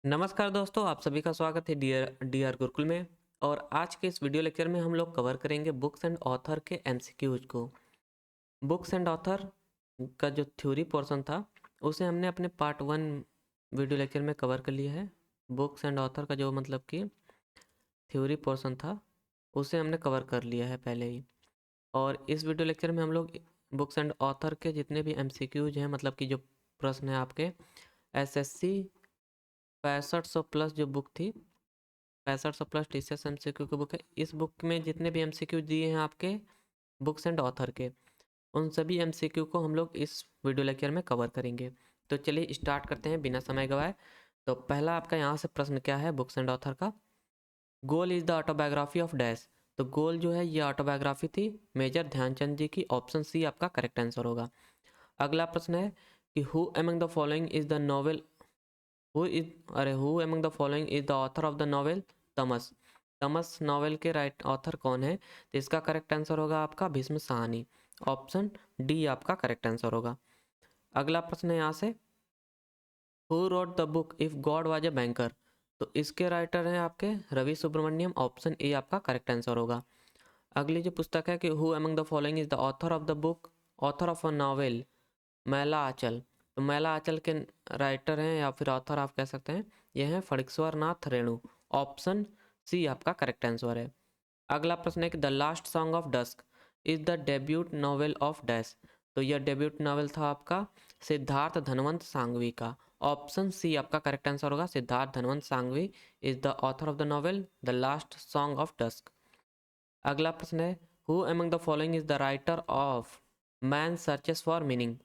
नमस्कार दोस्तों, आप सभी का स्वागत है डियर डीआर गुरुकुल में। और आज के इस वीडियो लेक्चर में हम लोग कवर करेंगे बुक्स एंड ऑथर के एमसीक्यूज को। बुक्स एंड ऑथर का जो थ्योरी पोर्शन था उसे हमने अपने पार्ट 1 वीडियो लेक्चर में कवर कर लिया है। बुक्स एंड ऑथर का जो मतलब कि थ्योरी पोर्शन था उसे हमने कवर कर लिया है पहले ही। और इस वीडियो लेक्चर में हम लोग बुक्स एंड ऑथर के जितने भी एमसीक्यूज हैं, मतलब कि जो प्रश्न है आपके एसएससी 6500 प्लस जो बुक थी, 6500 प्लस टीसीएस एमसीक्यू की बुक है। इस बुक में जितने भी एमसीक्यू दिए हैं आपके बुक्स एंड ऑथर के, उन सभी एमसीक्यू को हम लोग इस वीडियो लेक्चर में कवर करेंगे। तो चलिए स्टार्ट करते हैं बिना समय गवाए। तो पहला आपका यहाँ से प्रश्न क्या है बुक्स एंड ऑथर का, goal is the autobiography of dash. तो गोल जो है ये ऑटोबायोग्राफी थी मेजर ध्यानचंद जी की। ऑप्शन सी आपका करेक्ट आंसर होगा। अगला प्रश्न है कि who among the following is the novel who among the following is the author of the novel Tamas. Tamas novel के राइट ऑथर कौन है? तो इसका करेक्ट आंसर होगा आपका भीष्म साहनी। ऑप्शन डी आपका करेक्ट आंसर होगा। अगला प्रश्न है यहाँ से, who wrote the book if God was a banker. तो इसके राइटर हैं आपके रवि सुब्रमण्यम। ऑप्शन ए आपका करेक्ट आंसर होगा। अगली जो पुस्तक है कि who among the following is the author of the book, author of a novel मैला आंचल। तो मैला आंचल के राइटर हैं या फिर ऑथर आप कह सकते हैं, यह हैं फणीश्वर नाथ रेणु। ऑप्शन सी आपका करेक्ट आंसर है। अगला प्रश्न है कि the last song of dusk is the debut novel of dash. तो यह डेब्यूट नॉवेल था आपका सिद्धार्थ धनवंत सांघवी का। ऑप्शन सी आपका करेक्ट आंसर होगा। Siddharth Dhanvant Sanghvi is the author of the novel the last song of dusk. अगला प्रश्न है, who among the following is the writer of man searches for meaning.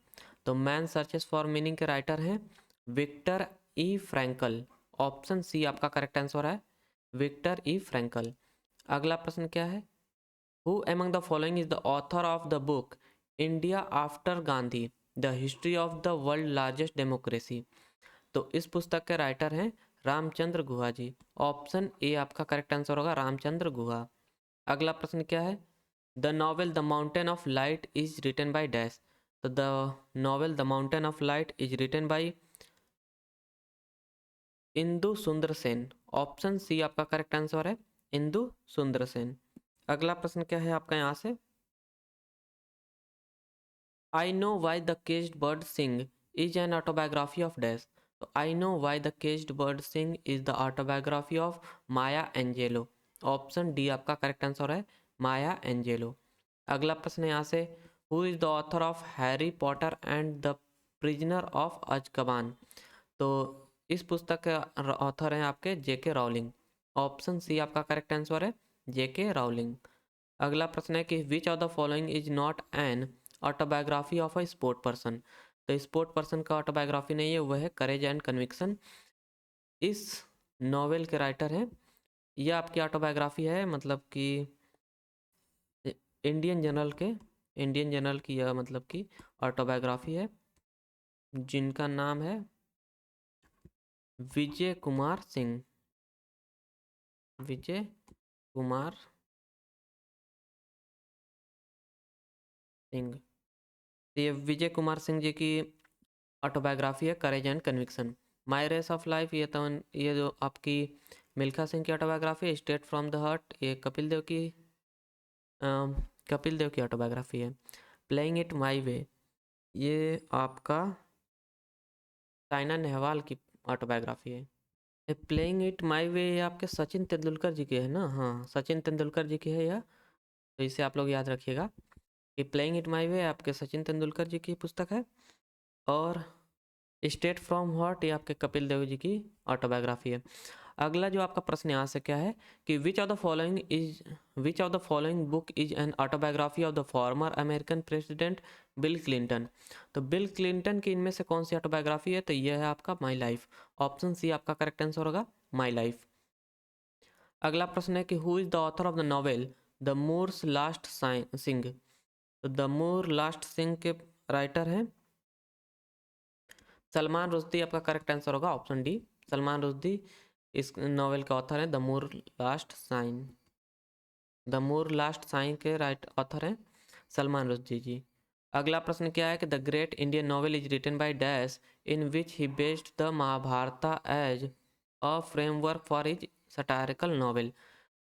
तो मैन सर्चेस फॉर मीनिंग के writer हैं Victor E Frankl. Option C आपका correct answer है, Victor E Frankl. अगला प्रश्न क्या है, who among the following is the author of the book India after Gandhi the history of the world largest democracy. तो इस पुस्तक के राइटर हैं रामचंद्र गुहा जी। ऑप्शन ए आपका करेक्ट आंसर होगा, रामचंद्र गुहा। अगला प्रश्न क्या है, the novel the mountain of light is written by dash. तो the novel the mountain of light is written by Indu Sundaresan. Option C आपका करेक्ट आंसर है, इंदु सुंदर सेन। अगला प्रश्न क्या है आपका यहाँ से, I know why the caged bird sing is an autobiography of dash. तो I know why the caged bird sing is the autobiography of Maya Angelou. Option D आपका करेक्ट आंसर है, माया एंजेलो। अगला प्रश्न यहाँ से, who is the author of Harry Potter and the prisoner of Azkaban. तो इस पुस्तक के ऑथर हैं आपके जेके राउलिंग। ऑप्शन सी आपका करेक्ट आंसर है, जेके राउलिंग। अगला प्रश्न है कि which of the following is not an autobiography of a sport person. तो स्पोर्ट पर्सन का ऑटोबायोग्राफी नहीं है, वह है करेज एंड कन्विक्शन। इस नॉवेल के राइटर हैं, यह आपकी ऑटोबायोग्राफी है, मतलब कि इंडियन जनरल के, इंडियन जनरल की यह मतलब कि ऑटोबायोग्राफी है, जिनका नाम है विजय कुमार सिंह। विजय कुमार सिंह। तो ये विजय कुमार सिंह जी की ऑटोबायोग्राफी है courage and conviction. My race of life ये जो आपकी मिल्खा सिंह की ऑटोबायोग्राफी है। स्टेट फ्रॉम द हार्ट ये कपिल देव की ऑटोबायोग्राफी है। प्लेइंग इट माई वे ये आपका साइना नेहवाल की ऑटोबायोग्राफी है। प्लेइंग इट माई वे ये आपके सचिन तेंदुलकर जी के है ना, हाँ सचिन तेंदुलकर जी की है यह। तो इसे आप लोग याद रखिएगा कि प्लेइंग इट माई वे आपके सचिन तेंदुलकर जी की पुस्तक है। और स्टेट फ्रॉम हार्ट ये आपके कपिल देव जी की ऑटोबायोग्राफी है। अगला जो आपका प्रश्न यहाँ से क्या है कि which of the following book is an autobiography of the former American president bill Clinton. तो बिल क्लिंटन की इनमें से कौन सी ऑटोबायोग्राफी है? तो यह है आपका माई लाइफ। ऑप्शन सी आपका करेक्ट आंसर होगा, माई लाइफ। अगला प्रश्न है कि who is the author of the novel the moor's last sing. तो द मूर लास्ट सिंग के राइटर हैं सलमान रुश्दी। आपका करेक्ट आंसर होगा ऑप्शन डी, सलमान रुश्दी इस नॉवेल के ऑथर हैं। The moor last sign, the moor last sign के राइट ऑथर हैं सलमान रुश्दी जी। अगला प्रश्न क्या है कि the great Indian novel is written by dash in which he based the Mahabharata as a framework for his satirical novel.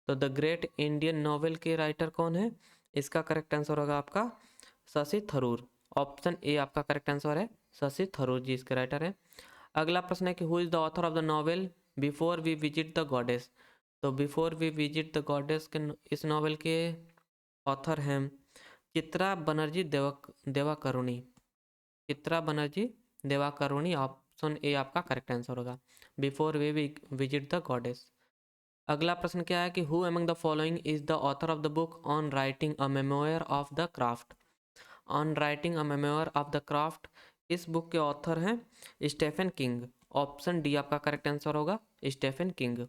तो the great Indian novel के writer कौन है? इसका करेक्ट आंसर होगा आपका शशि थरूर। ऑप्शन ए आपका करेक्ट आंसर है, शशि थरूर जी इसके राइटर हैं। अगला प्रश्न है कि who is the author of the novel before we visit the goddess. तो before we visit the goddess के इस नॉवेल के ऑथर हैं चित्रा बनर्जी देवाकरुणी। चित्रा बनर्जी देवाकरुणी, ऑप्शन ए आपका करेक्ट आंसर होगा, before we visit the goddess. अगला प्रश्न क्या है कि who among the following is the author of the book on writing a memoir of the craft. On writing a memoir of the craft, इस book के author हैं Stephen King. Option D आपका correct answer होगा, Stephen King.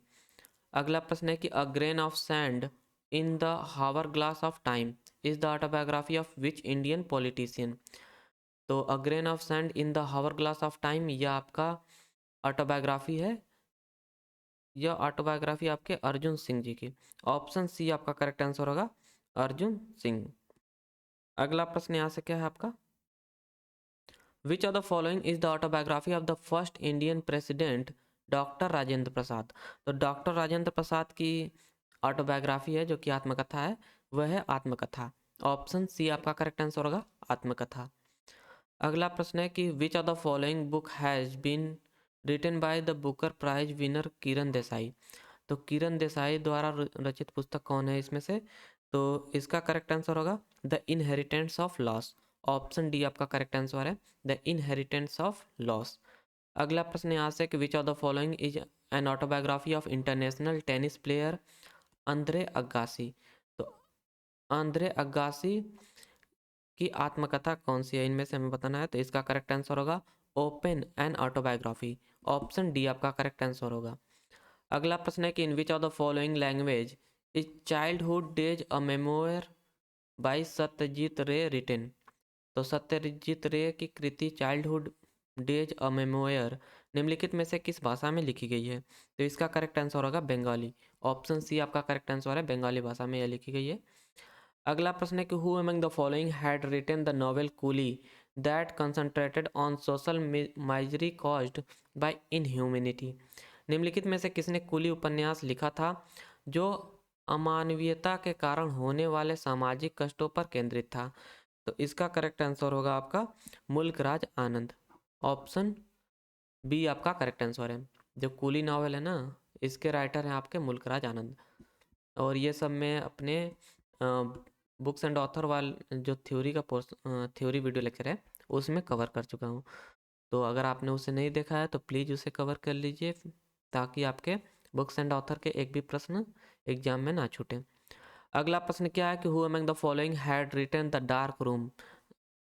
अगला प्रश्न है कि a grain of sand in the hourglass of time is the autobiography of which Indian politician. तो a grain of sand in the hourglass of time यह आपका autobiography है, यह ऑटोबायोग्राफी आपके अर्जुन सिंह जी की। ऑप्शन सी आपका correct answer होगा, अर्जुन सिंह। अगला प्रश्न यहाँ से क्या है आपका, which of the following is the autobiography of the first Indian president doctor Rajendra Prasad. तो डॉक्टर राजेंद्र प्रसाद की ऑटोबायोग्राफी है जो कि आत्मकथा है, वह है आत्मकथा। ऑप्शन सी आपका करेक्ट आंसर होगा, आत्मकथा। अगला प्रश्न है कि which of the following book has been written by the Booker prize winner Kiran Desai. तो किरण देसाई द्वारा रचित पुस्तक कौन है इसमें से? तो इसका करेक्ट आंसर होगा the inheritance of loss. Option D आपका करेक्ट आंसर है, द इनहेरिटेंस ऑफ लॉस। अगला प्रश्न यहाँ से कि which of the following is an autobiography of international tennis player Andre Agassi. तो अंद्रे अगासी की आत्मकथा कौन सी है, इनमें से हमें बताना है। तो इसका करेक्ट आंसर होगा open an autobiography. Option D आपका करेक्ट आंसर होगा। अगला प्रश्न है कि in which of the following language is childhood days a memoir by Satyajit Ray written. तो सत्यजीत रे की कृति चाइल्डहुड डेज अ मेमोयर निम्नलिखित में से किस भाषा में लिखी गई है? तो इसका करेक्ट आंसर होगा बंगाली। ऑप्शन सी आपका करेक्ट आंसर है, बंगाली भाषा में यह लिखी गई है। अगला प्रश्न है कि who among the following had written the novel coolie that concentrated on social misery caused by inhumanity. निम्नलिखित में से किसने कूली उपन्यास लिखा था जो अमानवीयता के कारण होने वाले सामाजिक कष्टों पर केंद्रित था? तो इसका करेक्ट आंसर होगा आपका मुल्क राज आनंद। ऑप्शन बी आपका करेक्ट आंसर है। जो कूली नॉवल है ना, इसके राइटर हैं आपके मुल्क राज आनंद। और ये सब मैं अपने बुक्स एंड ऑथर जो थ्योरी का थ्योरी वीडियो लेक्चर है उसमें कवर कर चुका हूँ। तो अगर आपने उसे नहीं देखा है तो प्लीज़ उसे कवर कर लीजिए ताकि आपके बुक्स एंड ऑथर के एक भी प्रश्न एग्जाम में ना छूटे। अगला प्रश्न क्या है कि who among the following had written the dark room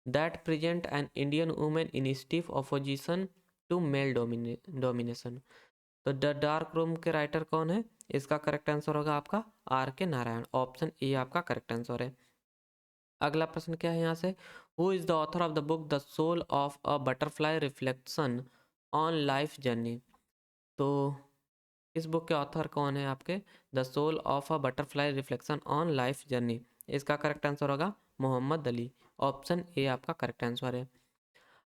that present an Indian women in stiff opposition to male domination. तो द डार्क रूम के राइटर कौन है? इसका करेक्ट आंसर होगा आपका आर के नारायण। ऑप्शन ए आपका करेक्ट आंसर है। अगला प्रश्न क्या है यहाँ से, who is the author of the book the soul of a butterfly reflection on life journey. तो इस बुक के ऑथर कौन है आपके? The soul of a butterfly reflection on life journey, इसका करेक्ट आंसर होगा मोहम्मद अली। ऑप्शन ए आपका correct answer है।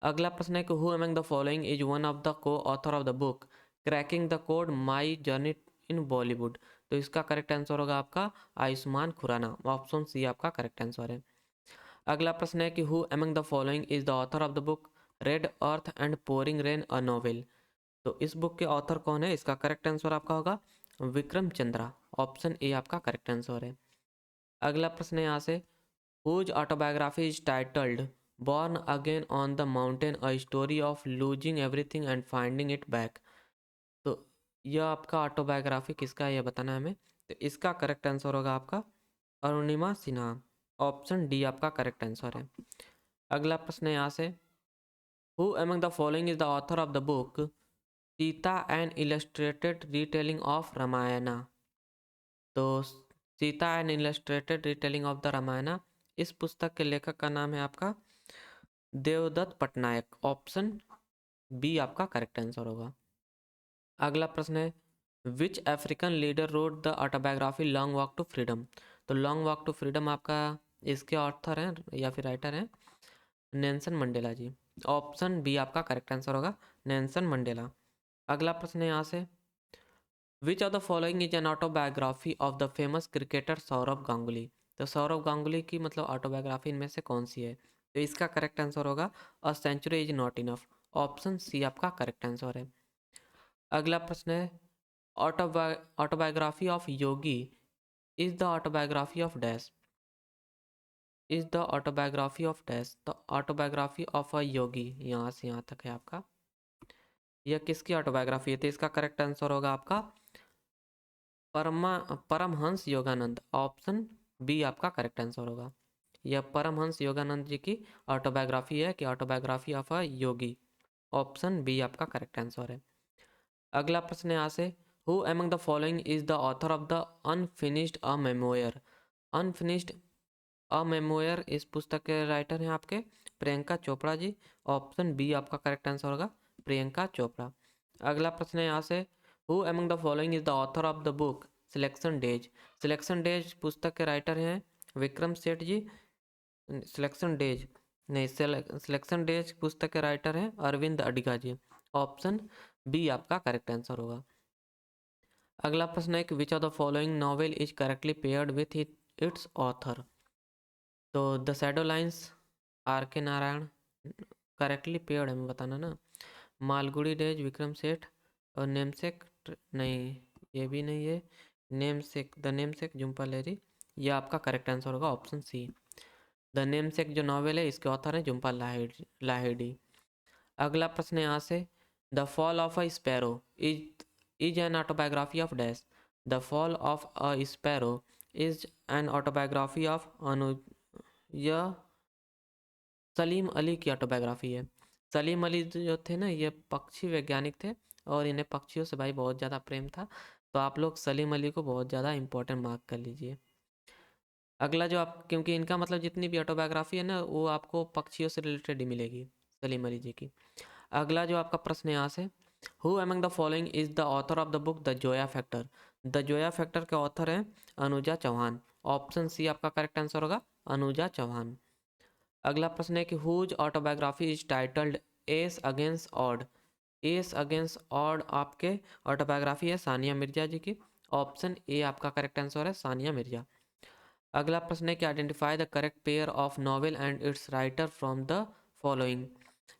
अगला प्रश्न है कि who among the following is one of the coauthor of the book cracking the code my journey in Bollywood. तो इसका करेक्ट आंसर होगा आपका आयुष्मान खुराना। ऑप्शन सी आपका करेक्ट आंसर है। अगला प्रश्न है कि who among the following is the author of the book red earth and pouring rain a novel. तो इस बुक के ऑथर कौन है? इसका करेक्ट आंसर आपका होगा विक्रम चंद्रा। ऑप्शन ए आपका करेक्ट आंसर है। अगला प्रश्न है यहाँ से, whose autobiography is titled born again on the mountain a story of losing everything and finding it back. तो यह आपका ऑटोबायोग्राफी किसका है, यह बताना है हमें। तो इसका करेक्ट आंसर होगा आपका अरुणिमा सिन्हा। ऑप्शन डी आपका करेक्ट आंसर है। अगला प्रश्न है यहाँ से, who among the following is the author of the book Sita an illustrated retelling of Ramayana. तो Sita an illustrated retelling of the Ramayana, इस पुस्तक के लेखक का नाम है आपका देवदत्त पटनायक। ऑप्शन बी आपका करेक्ट आंसर होगा। अगला प्रश्न है, which African leader rode the autobiography long walk to freedom. तो लॉन्ग वॉक टू फ्रीडम आपका इसके ऑथर हैं या फिर राइटर हैं नेल्सन मंडेला जी। ऑप्शन बी आपका करेक्ट आंसर होगा नेल्सन मंडेला। अगला प्रश्न है यहाँ से, which of the following is an autobiography of the famous cricketer Saurabh Ganguly. तो सौरभ गांगुली की मतलब ऑटोबायोग्राफी इनमें से कौन सी है? तो इसका करेक्ट आंसर होगा a century is not enough. Option C आपका करेक्ट आंसर है। अगला प्रश्न है autobiography of yogi is the autobiography of dash. Is the autobiography of dash. The autobiography of a yogi, यहाँ से यहाँ तक है आपका। यह किसकी ऑटोबायोग्राफी है? तो इसका करेक्ट आंसर होगा आपका परमहंस योगानंद। ऑप्शन बी आपका करेक्ट आंसर होगा। यह परमहंस योगानंद जी की ऑटोबायोग्राफी है कि autobiography of a yogi. Option B आपका करेक्ट आंसर है। अगला प्रश्न यहाँ से who among the following is the author of the unfinished a memoir. Unfinished a memoir इस पुस्तक के राइटर हैं आपके प्रियंका चोपड़ा जी। ऑप्शन बी आपका करेक्ट आंसर होगा प्रियंका चोपड़ा। अगला प्रश्न है यहाँ से who among the following is the author of the book selection days. Selection days पुस्तक के राइटर हैं विक्रम सेठ जी। सिलेक्शन डेज नहीं, सिलेक्शन डेज पुस्तक के राइटर हैं अरविंद अडिगा जी। ऑप्शन बी आपका करेक्ट आंसर होगा। अगला प्रश्न है कि which of the following novel is correctly paired with its author. तो द शैडो लाइंस आर के नारायण करेक्टली पेयर्ड हमें बताना ना। मालगुड़ी डेज विक्रम सेठ और नेमसेक नहीं, ये भी नहीं है। नेमसेक द नेमसेक जुम्पा लेरी, यह आपका करेक्ट आंसर होगा ऑप्शन सी। द नेमसेक जो नॉवेल है इसके ऑथर हैं जुम्पा लाहिड़ी। अगला प्रश्न है यहाँ से the fall of a sparrow is an autobiography of dash. The fall of a sparrow is an autobiography of Anuj. यह सलीम अली की ऑटोबायोग्राफी है। सलीम अली जो थे ना ये पक्षी वैज्ञानिक थे और इन्हें पक्षियों से भाई बहुत ज़्यादा प्रेम था। तो आप लोग सलीम अली को बहुत ज़्यादा इंपॉर्टेंट मार्क कर लीजिए। अगला जो आप क्योंकि इनका मतलब जितनी भी ऑटोबायोग्राफी है ना वो आपको पक्षियों से रिलेटेड ही मिलेगी सलीम अली जी की। अगला जो आपका प्रश्न है यहाँ से who among the following is the author of the book the Zoya factor. The Zoya factor के ऑथर हैं अनुजा चौहान। ऑप्शन सी आपका करेक्ट आंसर होगा अनुजा चौहान। अगला प्रश्न है कि whose autobiography is titled ace against odd. Ace against odd आपके ऑटोबायोग्राफी है सानिया मिर्जा जी की। ऑप्शन ए आपका करेक्ट आंसर है सानिया मिर्जा। अगला प्रश्न है कि identify the correct pair of novel and it's writer from the following.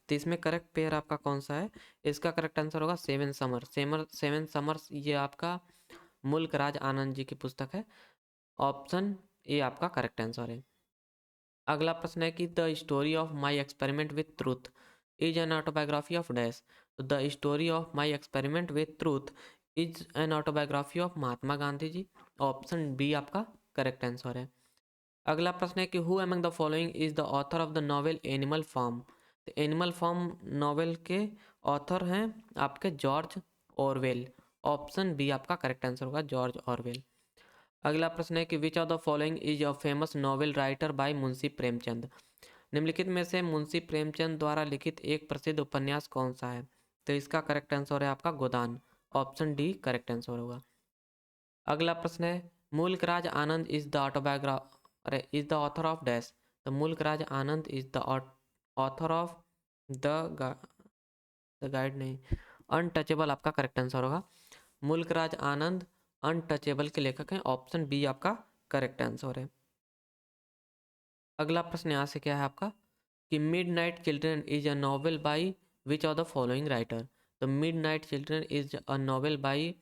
तो इसमें करेक्ट पेयर आपका कौन सा है? इसका करेक्ट आंसर होगा सेवन समर। सेवन समर्स ये आपका मुल्क राज आनंद जी की पुस्तक है। ऑप्शन ए आपका करेक्ट आंसर है। अगला प्रश्न है कि the story of my experiment with truth is an autobiography of dash. तो the story of my experiment with truth is an autobiography of Mahatma Gandhi ji. Option B आपका करेक्ट आंसर है। अगला प्रश्न है कि who among the following is the author of the novel animal farm. तो animal farm novel के author हैं आपके जॉर्ज ऑरवेल। ऑप्शन बी आपका करेक्ट आंसर होगा जॉर्ज ऑरवेल। अगला प्रश्न है कि which of the following is a famous novel writer bye Munshi Premchand. निम्नलिखित में से मुंशी प्रेमचंद द्वारा लिखित एक प्रसिद्ध उपन्यास कौन सा है? तो इसका करेक्ट आंसर है आपका Godaan. Option D correct answer होगा। अगला प्रश्न है मुल्क राज आनंद इज द अरे is the author of dash. तो Mulk Raj Anand is the author of the guide नहीं, अनटचेबल आपका करेक्ट आंसर होगा। मुल्क राज आनंद अनटचेबल के लेखक हैं। ऑप्शन बी आपका करेक्ट आंसर है। अगला प्रश्न यहाँ से क्या है आपका कि midnight children is a novel by which of the following writer. तो midnight children is a novel by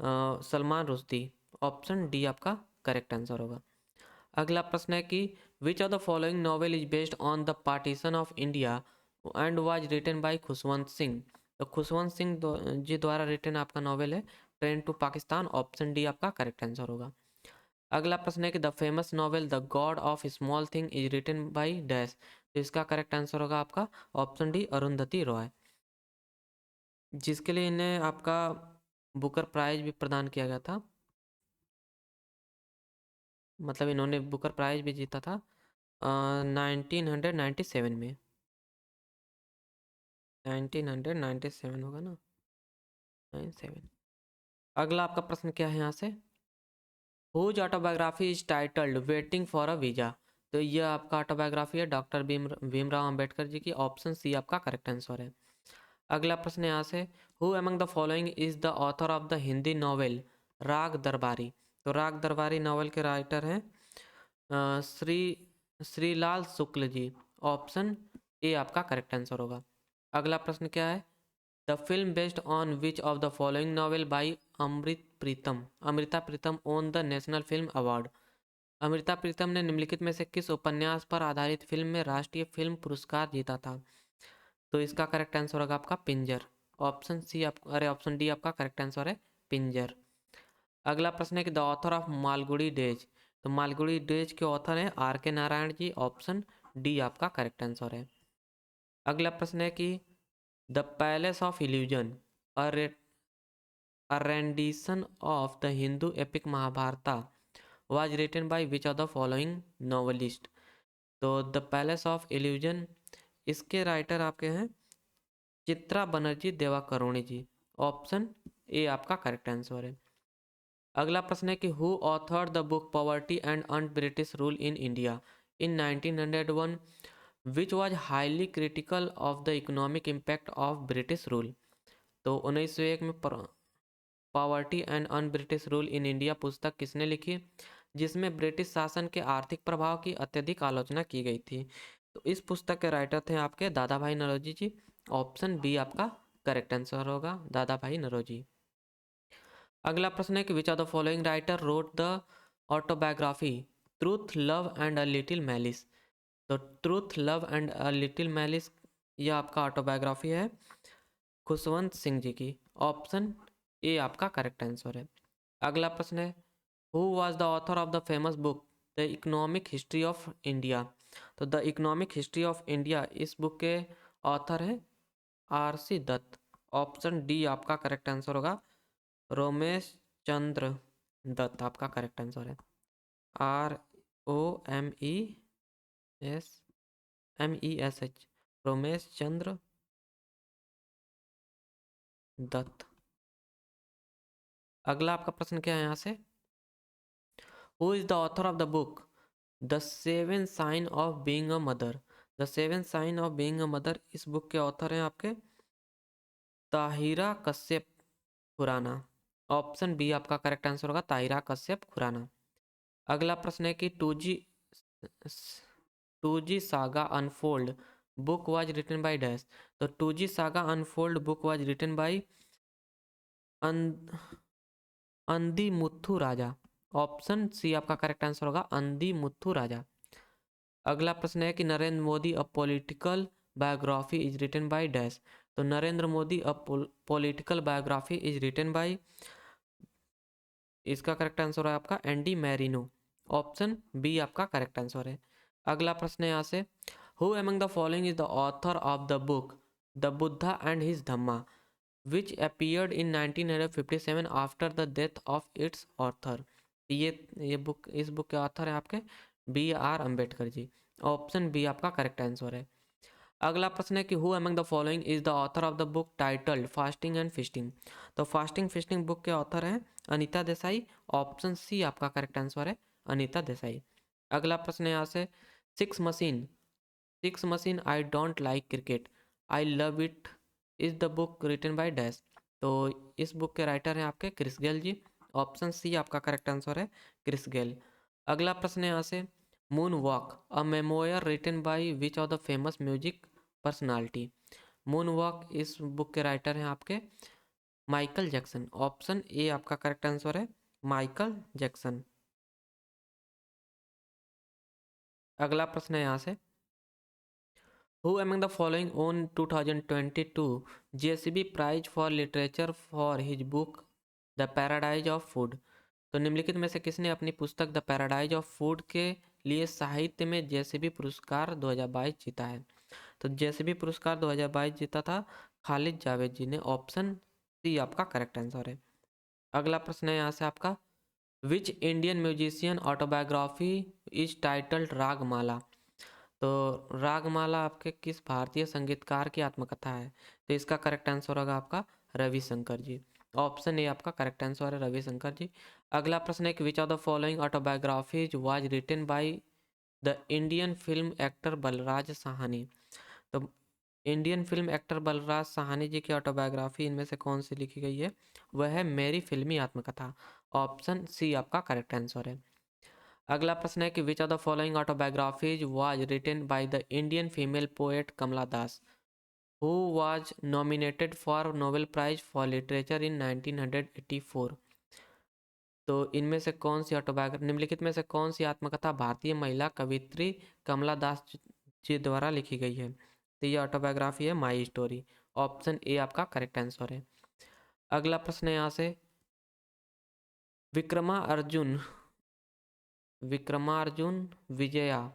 Salman Rushdie. Option D आपका करेक्ट आंसर होगा। अगला प्रश्न है कि which of the following novel is based on the partition of India and was written by Khushwant Singh. तो खुशवंत सिंह जी द्वारा written आपका नॉवेल है train to Pakistan. Option D आपका करेक्ट आंसर होगा। अगला प्रश्न है कि the famous novel the god of small thing is written by dash. तो इसका करेक्ट आंसर होगा आपका ऑप्शन डी अरुंधति रॉय, जिसके लिए इन्हें आपका बुकर प्राइज भी प्रदान किया गया था। मतलब इन्होंने बुकर प्राइज भी जीता था 1997 में। 1997 होगा ना, 97। अगला आपका प्रश्न क्या है यहाँ से whose autobiography is titled waiting for a visa. तो यह आपका ऑटोबायोग्राफी है डॉक्टर भीमराव अंबेडकर जी की। ऑप्शन सी आपका करेक्ट आंसर है। अगला प्रश्न यहाँ से, who among the following is the author of the Hindi novel राग दरबारी। तो राग दरबारी नॉवल के राइटर हैं श्रीलाल शुक्ल जी। ऑप्शन ए आपका करेक्ट आंसर होगा। अगला प्रश्न क्या है, the film based on which of the following novel by Amrita Pritam won the national film award. Amrita Pritam ने निम्नलिखित में से किस उपन्यास पर आधारित फिल्म में राष्ट्रीय फिल्म पुरस्कार जीता था। तो इसका करेक्ट आंसर होगा आपका पिंजर। ऑप्शन डी आपका करेक्ट आंसर है पिंजर। अगला प्रश्न है कि the author of Malgudi days. तो मालगुडी डेज के ऑथर हैं आर के नारायण जी। ऑप्शन डी आपका करेक्ट आंसर है। अगला प्रश्न है कि the palace of illusion a rendition of the Hindu epic Mahabharata was written by which of the following novelist। तो द पैलेस ऑफ इल्यूजन इसके राइटर आपके हैं चित्रा बनर्जी देवाकरुणी जी। ऑप्शन ए आपका करेक्ट आंसर है। अगला प्रश्न है कि who authored the book poverty and earn British rule in India in 1901 which was highly critical of the economic impact of British rule. तो 1901 में poverty and un British rule in India पुस्तक किसने लिखी, जिसमें ब्रिटिश शासन के आर्थिक प्रभाव की अत्यधिक आलोचना की गई थी। तो इस पुस्तक के राइटर थे आपके Dadabhai Naoroji ji. Option B आपका करेक्ट आंसर होगा, दादा भाई नौरोजी। अगला प्रश्न है कि which of the following writer wrote the autobiography truth love and a little malice. तो truth love and a little malice यह आपका ऑटोबायोग्राफी है खुशवंत सिंह जी की। ऑप्शन ए आपका करेक्ट आंसर है। अगला प्रश्न है who was the author of the famous book the economic history of India. तो the economic history of India इस बुक के ऑथर हैं R C Dutt. Option D आपका करेक्ट आंसर होगा, रोमेश चंद्र दत्त आपका करेक्ट आंसर है। ROMESMESH रोमेश चंद्र दत्त। अगला आपका प्रश्न क्या है यहाँ से, who is the author of the book the seven sign of being a mother. The seven sign of being a mother इस बुक के ऑथर हैं आपके ताहिरा कश्यप खुराना। ऑप्शन बी आपका करेक्ट आंसर होगा, ताहिरा कश्यप खुराना। अगला प्रश्न है कि two G saga unfold book was written by dash. तो two G saga unfold book was written by Andimuthu Raja. Option C आपका करेक्ट आंसर होगा, अंदी मुथु राजा। अगला प्रश्न है कि Narendra Modi a political biography is written by dash. तो Narendra Modi a political biography is written by, इसका correct answer है आपका एंडी मैरिनो। ऑप्शन बी आपका करेक्ट आंसर है। अगला प्रश्न है यहाँ से, who among the following is the author of the book the Buddha and his Dhamma which appeared in 1957 after the death of its author. ये बुक इस बुक के ऑथर है आपके BR Ambedkar ji. Option B आपका करेक्ट आंसर है। अगला प्रश्न है कि who among the following is the author of the book titled fasting and fisting. तो फास्टिंग फिस्टिंग बुक के ऑथर हैं अनीता देसाई। ऑप्शन सी आपका करेक्ट आंसर है, अनीता देसाई। अगला प्रश्न है यहाँ से, six machine I don't like cricket I love it is the book written by dash. तो इस बुक के राइटर हैं आपके क्रिस गेल जी। ऑप्शन सी आपका करेक्ट आंसर है, क्रिस गेल। अगला प्रश्न है यहाँ से, moonwalk a memoir written by which of the famous music personality. Moonwalk इस बुक के राइटर हैं आपके माइकल जैक्सन। ऑप्शन ए आपका करेक्ट आंसर है, माइकल जैक्सन। अगला प्रश्न है यहाँ से, who among the following won 2022 JCB prize for literature for his book the paradise of food. तो निम्नलिखित में से किसने अपनी पुस्तक द पैराडाइज ऑफ फूड के लिए साहित्य में JCB पुरस्कार 2022 जीता है। तो JCB पुरस्कार 2022 जीता था खालिद जावेद जी ने। ऑप्शन सी आपका करेक्ट आंसर है। अगला प्रश्न है यहाँ से आपका, which Indian musician autobiography is titled Ragamala. तो रागमाला आपके किस भारतीय संगीतकार की आत्मकथा है। तो इसका करेक्ट आंसर होगा आपका रविशंकर जी। ऑप्शन ए आपका करेक्ट आंसर है, रविशंकर जी। अगला प्रश्न है कि which of the following autobiographies was written by the Indian film actor Balraj Sahni. तो Indian film actor Balraj Sahni ji की ऑटोबायोग्राफी इनमें से कौन सी लिखी गई है? वह है मेरी फिल्मी आत्मकथा। ऑप्शन सी आपका करेक्ट आंसर है। अगला प्रश्न है कि which of the following autobiographies was written by the Indian female poet Kamala Das who was nominated for Nobel prize for literature in 1984? तो इनमें से कौन सी ऑटोबायोग्राफी, निम्नलिखित में से कौन सी आत्मकथा भारतीय महिला कवित्री कमला दास जी द्वारा लिखी गई है? तो ये ऑटोबायोग्राफी है माई स्टोरी। ऑप्शन ए आपका करेक्ट आंसर है। अगला प्रश्न है यहाँ से, विक्रमार्जुन विक्रमार्जुन Vijaya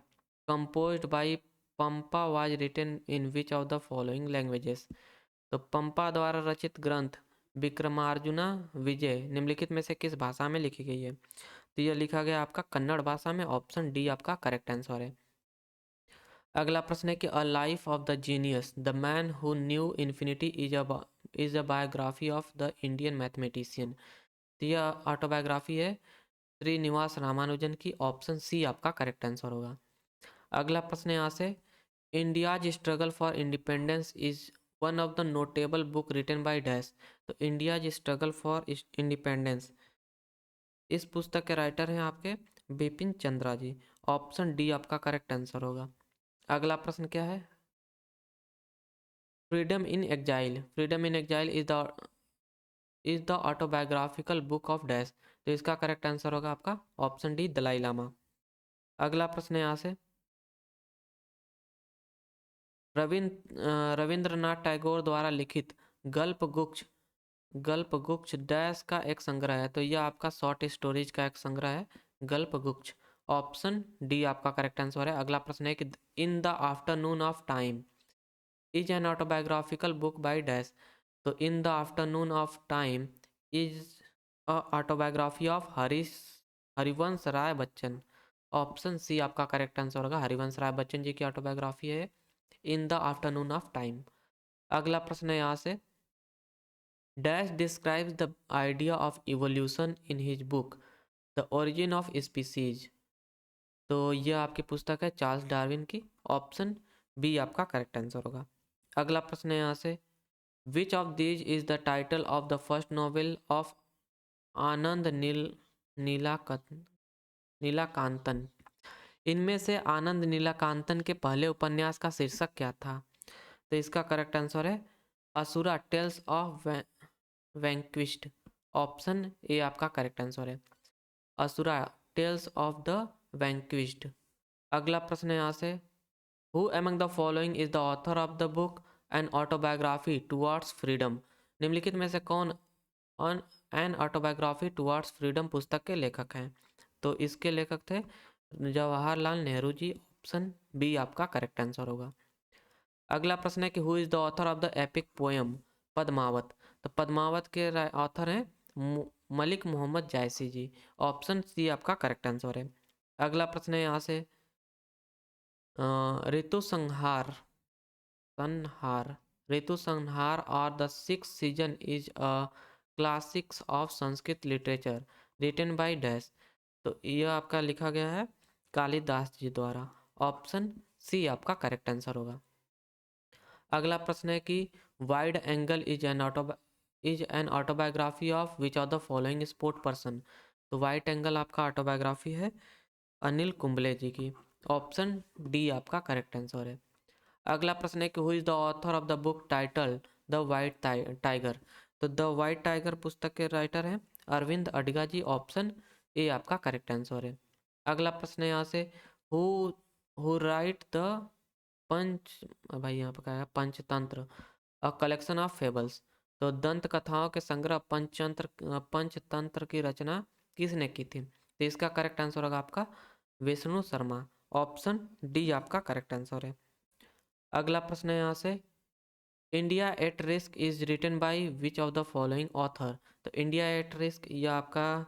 composed by Pampa was written in which of the following languages? तो पंपा द्वारा रचित ग्रंथ विक्रमार्जुना विजय निम्नलिखित में से किस भाषा में लिखी गई है? तो यह लिखा गया आपका कन्नड़ भाषा में। ऑप्शन डी आपका करेक्ट आंसर है। अगला प्रश्न है कि a life of the genius the man who knew infinity is a biography of the Indian mathematician. तो यह ऑटोबायोग्राफी है श्रीनिवास रामानुजन की। ऑप्शन सी आपका करेक्ट आंसर होगा। अगला प्रश्न यहाँ से, India's struggle for independence is one of the notable book written by dash. तो इंडियाज स्ट्रगल फॉर इंडिपेंडेंस, इस पुस्तक के राइटर हैं आपके बिपिन चंद्रा जी। ऑप्शन डी आपका करेक्ट आंसर होगा। अगला प्रश्न क्या है, freedom in exile is the autobiographical book of dash. तो इसका करेक्ट आंसर होगा आपका ऑप्शन डी दलाई लामा। अगला प्रश्न है यहाँ से, रविंद्रनाथ टैगोर द्वारा लिखित गल्पगुच्छ डैश का एक संग्रह है। तो यह आपका शॉर्ट स्टोरीज का एक संग्रह है गल्पगुच्छ। ऑप्शन डी आपका करेक्ट आंसर है। अगला प्रश्न है कि in the afternoon of time is an autobiographical book by dash. तो in the afternoon of time is a autobiography of Harivansh Rai Bachchan. Option C आपका करेक्ट आंसर होगा। हरिवंश राय बच्चन जी की ऑटोबायोग्राफी है in the afternoon of time. अगला प्रश्न है यहाँ से, dash describes the idea of evolution in his book the origin of species. तो यह आपकी पुस्तक है चार्ल्स डार्विन की। ऑप्शन बी आपका करेक्ट आंसर होगा। अगला प्रश्न है यहाँ से, which of these is the title of the first novel of Anand Neelakantan. इनमें से आनंद नीलाकांतन के पहले उपन्यास का शीर्षक क्या था? तो इसका करेक्ट आंसर है Asura tales of vanquished. Option A आपका करेक्ट आंसर है, Asura tales of the vanquished. अगला प्रश्न है यहाँ से, who among the following is the author of the book an autobiography towards freedom. निम्नलिखित में से कौन on an autobiography towards freedom पुस्तक के लेखक हैं? तो इसके लेखक थे जवाहरलाल नेहरू जी। ऑप्शन बी आपका करेक्ट आंसर होगा। अगला प्रश्न है कि who is the author of the epic poem Padmavat. तो पद्मावत के ऑथर हैं मलिक मोहम्मद जायसी जी। ऑप्शन सी आपका करेक्ट आंसर है। अगला प्रश्न है यहाँ से, ऋतु संहार ऋतु संहार और the six season is a classics of Sanskrit literature written by dash. तो यह आपका लिखा गया है कालिदास जी द्वारा। ऑप्शन सी आपका करेक्ट आंसर होगा। अगला प्रश्न है कि wide angle is an autobiography of which of the following sport person. तो वाइड एंगल आपका ऑटोबायोग्राफी है अनिल कुंबले जी की। ऑप्शन डी आपका करेक्ट आंसर है। अगला प्रश्न है कि who is the author of the book title the white tiger. तो द वाइट टाइगर पुस्तक के राइटर हैं अरविंद अडगा जी। ऑप्शन ए आपका करेक्ट आंसर है। अगला प्रश्न है यहाँ से, हु हु राइट द पंच भाई यहाँ पर क्या है Panchatantra a collection of fables. तो दंत कथाओं के संग्रह पंचतंत्र की रचना किसने की थी? तो इसका करेक्ट आंसर होगा आपका विष्णु शर्मा। ऑप्शन डी आपका करेक्ट आंसर है। अगला प्रश्न है यहाँ से, India at risk is written by which of the following author. तो इंडिया एट रिस्क ये आपका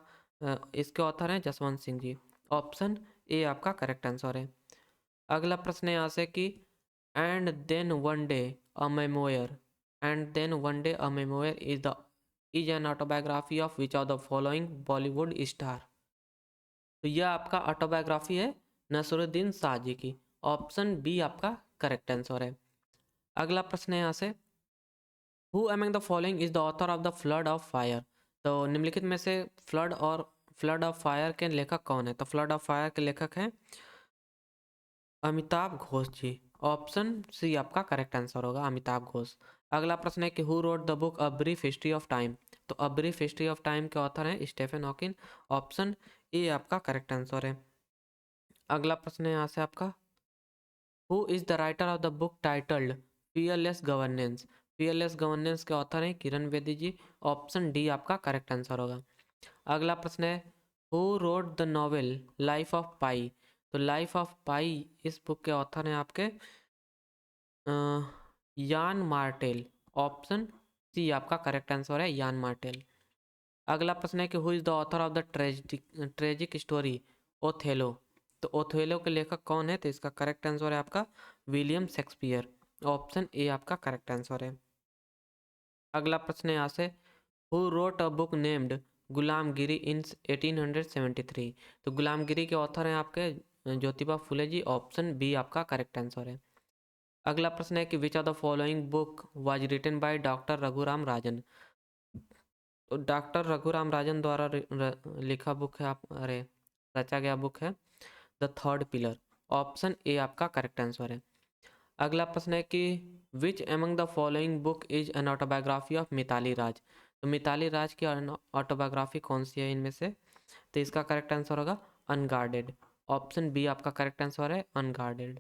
इसके ऑथर हैं जसवंत सिंह जी। ऑप्शन ए आपका करेक्ट आंसर है। अगला प्रश्न है यहाँ से कि and then one day a memoir is an autobiography of which of the following Bollywood star. तो यह आपका ऑटोबायोग्राफी है नसरुद्दीन शाह जी की। ऑप्शन बी आपका करेक्ट आंसर है। अगला प्रश्न है यहाँ से, who among the following is the author of the flood of fire. तो निम्नलिखित में से फ्लड ऑफ फायर के लेखक कौन है? तो फ्लड ऑफ फायर के लेखक हैं अमिताभ घोष जी। ऑप्शन सी आपका करेक्ट आंसर होगा, अमिताभ घोष। अगला प्रश्न है कि who wrote the book a brief history of time. तो a brief history of time के ऑथर हैं स्टीफन हॉकिंग। ऑप्शन ए आपका करेक्ट आंसर है। अगला प्रश्न है यहाँ से आपका, who is the writer of the book titled PLS governance. PLS governance के ऑथर हैं किरण बेदी जी। ऑप्शन डी आपका करेक्ट आंसर होगा। अगला प्रश्न है, who wrote the novel life of pi. तो लाइफ ऑफ पाई इस बुक के ऑथर हैं आपके यान मार्टेल। ऑप्शन सी आपका करेक्ट आंसर है, यान मार्टेल। अगला प्रश्न है कि who is the author of the tragic story Othello. तो ओथेलो के लेखक कौन है? तो इसका करेक्ट आंसर है आपका विलियम शेक्सपियर। ऑप्शन ए आपका करेक्ट आंसर है। अगला प्रश्न है यहाँ से, who wrote a book named Gulamgiri in 1873। तो गुलामगिरी के ऑथर हैं आपके ज्योतिबा फुले जी। ऑप्शन बी आपका करेक्ट आंसर है। अगला प्रश्न है कि which of the following book was written by doctor Raghuram Rajan. तो डॉक्टर रघुराम राजन द्वारा लिखा बुक है, आप अरे रचा गया बुक है the third pillar. Option A आपका करेक्ट आंसर है। अगला प्रश्न है कि which among the following book is an autobiography of Mithali Raj. तो मिताली राज की ऑटोबायोग्राफी कौन सी है इनमें से? तो इसका करेक्ट आंसर होगा अनगार्डेड। ऑप्शन बी आपका करेक्ट आंसर है, अनगार्डेड।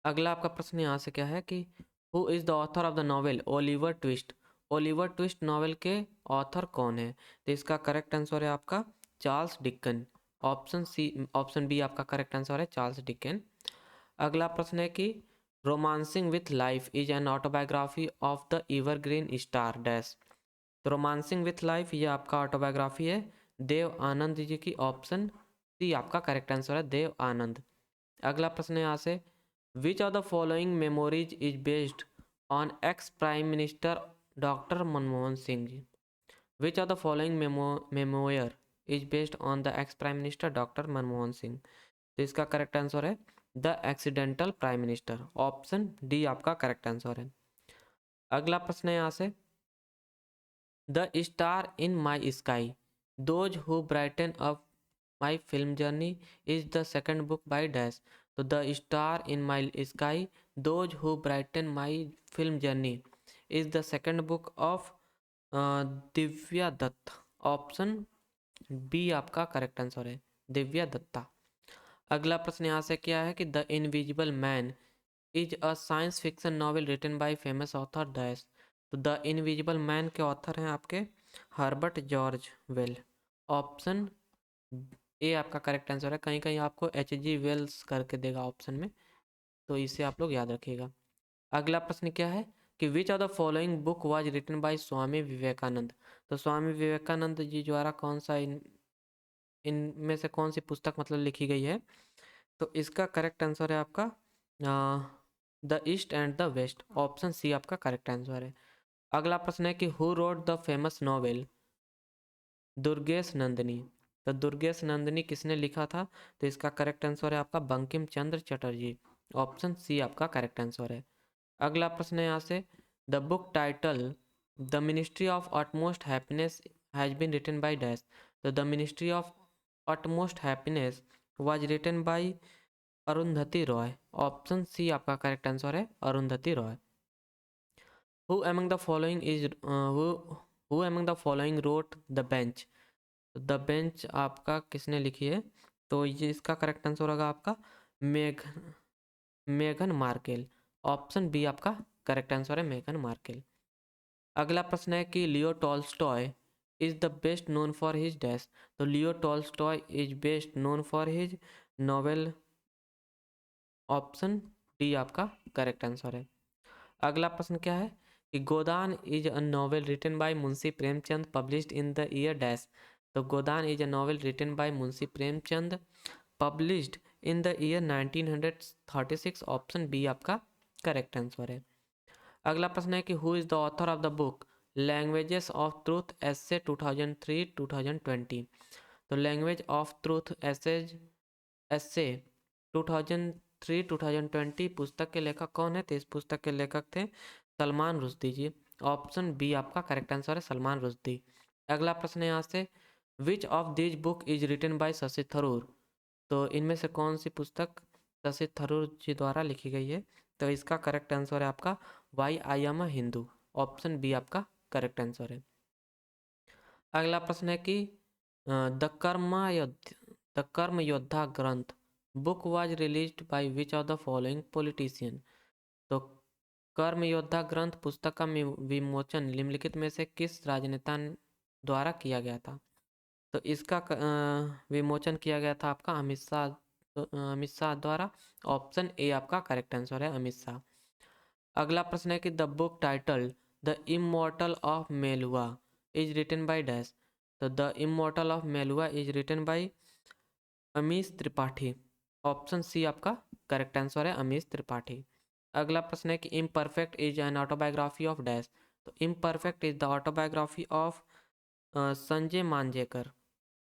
अगला आपका प्रश्न यहाँ से क्या है कि who is the author of the novel Oliver twist. Oliver twist novel के ऑथर कौन है? तो इसका करेक्ट आंसर है आपका चार्ल्स डिकन। ऑप्शन बी आपका करेक्ट आंसर है, चार्ल्स डिकन। अगला प्रश्न है कि romancing with life is an autobiography of the evergreen star dash. तो रोमांसिंग विथ लाइफ ये आपका ऑटोबायोग्राफी है देव आनंद जी की। ऑप्शन सी आपका करेक्ट आंसर है, देव आनंद। अगला प्रश्न है यहाँ से, which of the following memories is based on ex prime minister doctor Manmohan Singh ji. Which of the following memoir is based on the ex prime minister doctor Manmohan Singh. तो इसका करेक्ट आंसर है the accidental prime minister. Option D आपका correct answer है। अगला प्रश्न है यहाँ से, the star in my sky those who brighten up my film journey is the second book by dash. तो the star in my sky those who brighten my film journey is the second book of Divya Dutt. Option B आपका correct answer है, दिव्या दत्ता। अगला प्रश्न यहाँ से क्या है कि the invisible man is a science fiction novel written by famous author dash. तो द इनविजिबल मैन के ऑथर हैं आपके Herbert George Wells. Option A आपका करेक्ट आंसर है। कहीं कहीं आपको H.G. वेल्स करके देगा ऑप्शन में, तो इसे आप लोग याद रखिएगा। अगला प्रश्न क्या है कि which of the following book was written by Swami Vivekananda. तो स्वामी विवेकानंद जी द्वारा कौन सा इनमें से कौन सी पुस्तक मतलब लिखी गई है? तो इसका करेक्ट आंसर है आपका the east and the west. Option C आपका करेक्ट आंसर है। अगला प्रश्न है कि who wrote the famous novel Durgesh Nandini. तो दुर्गेश नंदिनी किसने लिखा था? तो इसका करेक्ट आंसर है आपका बंकिम चंद्र चटर्जी। ऑप्शन सी आपका करेक्ट आंसर है। अगला प्रश्न है यहाँ से, the book title the ministry of utmost happiness has been written by dash. तो the ministry of utmost happiness was written by Arundhati Roy. Option C आपका करेक्ट आंसर है, Arundhati Roy. Who among the following is who among the following wrote the bench. The bench आपका किसने लिखी है? तो ये इसका करेक्ट आंसर होगा आपका मेघ मेघन मार्केल। ऑप्शन बी आपका करेक्ट आंसर है, मेघन मार्केल। अगला प्रश्न है कि Leo Tolstoy is the best known for his dash. तो Leo Tolstoy is best known for his novel. Option D आपका करेक्ट आंसर है। अगला प्रश्न क्या है कि Godaan is a novel written by Munshi Premchand published in the year dash. तो Godaan is a novel written by Munshi Premchand published in the year 1936। Option B आपका correct answer है। अगला प्रश्न है कि who is the author of the book languages of truth essay 2003-2020। तो language of truth एसे 2003 2020 पुस्तक के लेखक कौन है? तो इस पुस्तक के लेखक थे सलमान रुश्दी जी। ऑप्शन बी आपका करेक्ट आंसर है, सलमान रुश्दी। अगला प्रश्न है यहाँ से, which of this book is written by Shashi Tharoor? तो इनमें से कौन सी पुस्तक शशि थरूर जी द्वारा लिखी गई है? तो इसका करेक्ट आंसर है आपका why I am a Hindu. Option B आपका करेक्ट आंसर है। अगला प्रश्न है कि the Karma Yoddha Granth book was released by which of the following politician? तो कर्म योद्धा ग्रंथ पुस्तक का विमोचन निम्नलिखित में से किस राजनेता द्वारा किया गया था? तो इसका विमोचन किया गया था आपका अमित शाह द्वारा। ऑप्शन ए आपका करेक्ट आंसर है, अमित शाह। अगला प्रश्न है कि the book title the immortal of Meluha is written by dash? तो the immortal of Meluha is written by Amish Tripathi. Option C आपका करेक्ट आंसर है, अमीश त्रिपाठी। अगला प्रश्न है कि imperfect is an autobiography of dash? तो imperfect is the autobiography of Sanjay Manjrekar.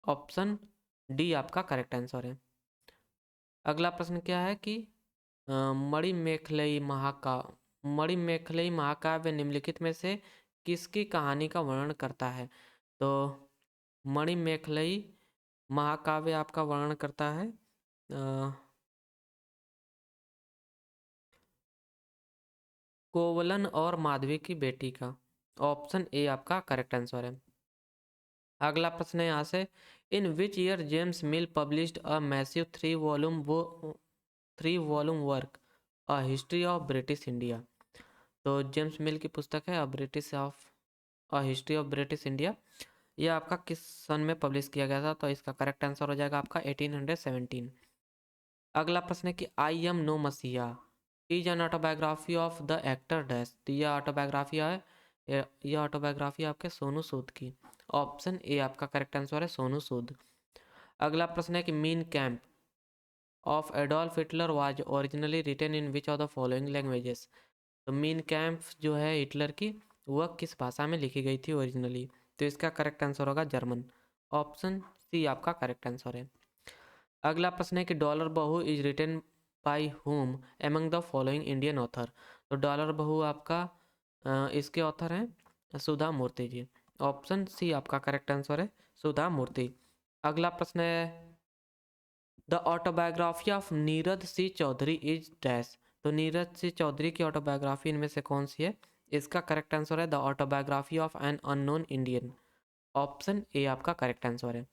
Option D आपका correct answer है। अगला प्रश्न क्या है कि मणिमेखलई महाकाव्य निम्नलिखित में से किसकी कहानी का वर्णन करता है? तो मणिमेखलई महाकाव्य आपका वर्णन करता है कोवलन और माधवी की बेटी का। ऑप्शन ए आपका करेक्ट आंसर है। अगला प्रश्न है यहाँ से, in which year James Mill published a massive 3 volume work a history of British India? तो जेम्स मिल की पुस्तक है a history of British India. यह आपका किस सन में पब्लिश किया गया था? तो इसका करेक्ट आंसर हो जाएगा आपका 1817। अगला प्रश्न है कि आई एम नो मसीहा is an autobiography of the actor dash? तो यह ऑटोबायोग्राफी है, यह ऑटोबायोग्राफी आपके सोनू सूद की। ऑप्शन ए आपका करेक्ट आंसर है, सोनू सूद। अगला प्रश्न है कि Mein Kampf of Adolf Hitler was originally written in which of the following languages? तो मीन कैंप जो है हिटलर की, वह किस भाषा में लिखी गई थी ओरिजिनली? तो इसका करेक्ट आंसर होगा जर्मन। ऑप्शन सी आपका करेक्ट आंसर है। अगला प्रश्न है कि dollar Bahu is written by whom among the following Indian author? तो डॉलर बहू आपका इसके ऑथर हैं सुधा मूर्ति जी। ऑप्शन सी आपका करेक्ट आंसर है, सुधा मूर्ति। अगला प्रश्न है the autobiography of Neeraj C Chaudhary is dash? तो नीरज सी चौधरी की ऑटोबायोग्राफी इनमें से कौन सी है? इसका करेक्ट आंसर है the autobiography of an unknown Indian. Option A आपका करेक्ट आंसर है।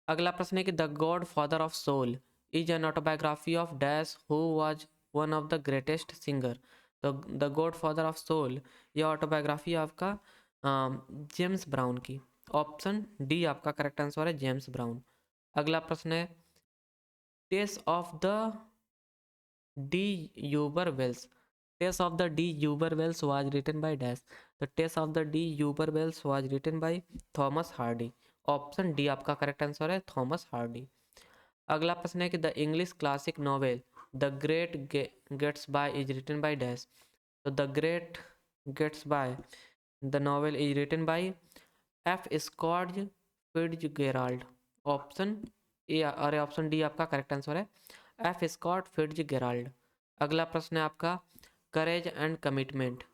अगला प्रश्न है कि the godfather of soul is an autobiography of dash who was one of the greatest singer? तो the godfather of soul यह autobiography आपका James Brown की। ऑप्शन डी आपका करेक्ट आंसर है, जेम्स ब्राउन। अगला प्रश्न है Tess of the d'Urbervilles taste of the d'Urbervilles was written by dash? The Tess of the d'Urbervilles was written by Thomas Hardy. Option D आपका correct answer है, Thomas Hardy. अगला प्रश्न है कि the English classic novel the great Gatsby is written by dash? तो the great Gatsby the novel is written by F Scott Fitzgerald. Option A और option D आपका correct answer है, F Scott Fitzgerald. अगला प्रश्न है आपका courage and commitment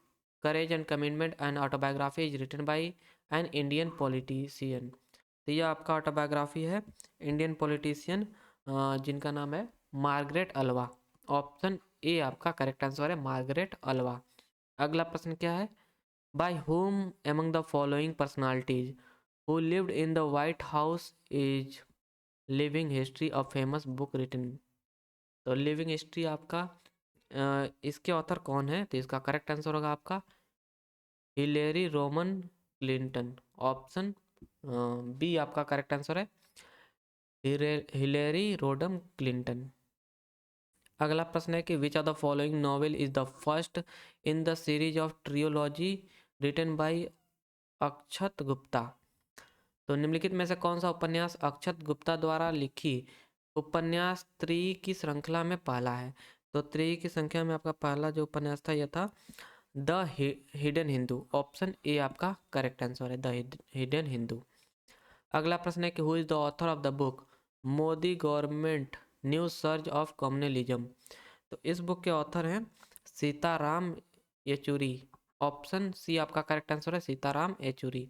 and autobiography is written by an Indian politician? तो यह आपका ऑटोबायोग्राफी है इंडियन पॉलिटिशियन जिनका नाम है मार्गरेट अल्वा। ऑप्शन ए आपका करेक्ट आंसर है, मार्गरेट अल्वा। अगला प्रश्न क्या है, by whom among the following personalities who lived in the White House is living history of famous book written? तो लिविंग हिस्ट्री आपका इसके ऑथर कौन है? तो इसका करेक्ट आंसर होगा आपका Hillary Roman Clinton. Option B आपका करेक्ट आंसर है, हिलेरी रोडम क्लिंटन। अगला प्रश्न है कि which of the following novel is the first in the series of trilogy written by Akshat Gupta? तो निम्नलिखित में से कौन सा उपन्यास अक्षत गुप्ता द्वारा लिखी उपन्यास त्रयी की श्रृंखला में पहला है? तो त्रयी की संख्या में आपका पहला जो उपन्यास था यह था the hidden Hindu. Option A आपका करेक्ट आंसर है, द हिडन हिंदू। अगला प्रश्न है कि who is the author of the book Modi government new surge of communalism. तो इस बुक के ऑथर हैं सीताराम येचुरी। ऑप्शन सी आपका करेक्ट आंसर है, सीताराम येचुरी।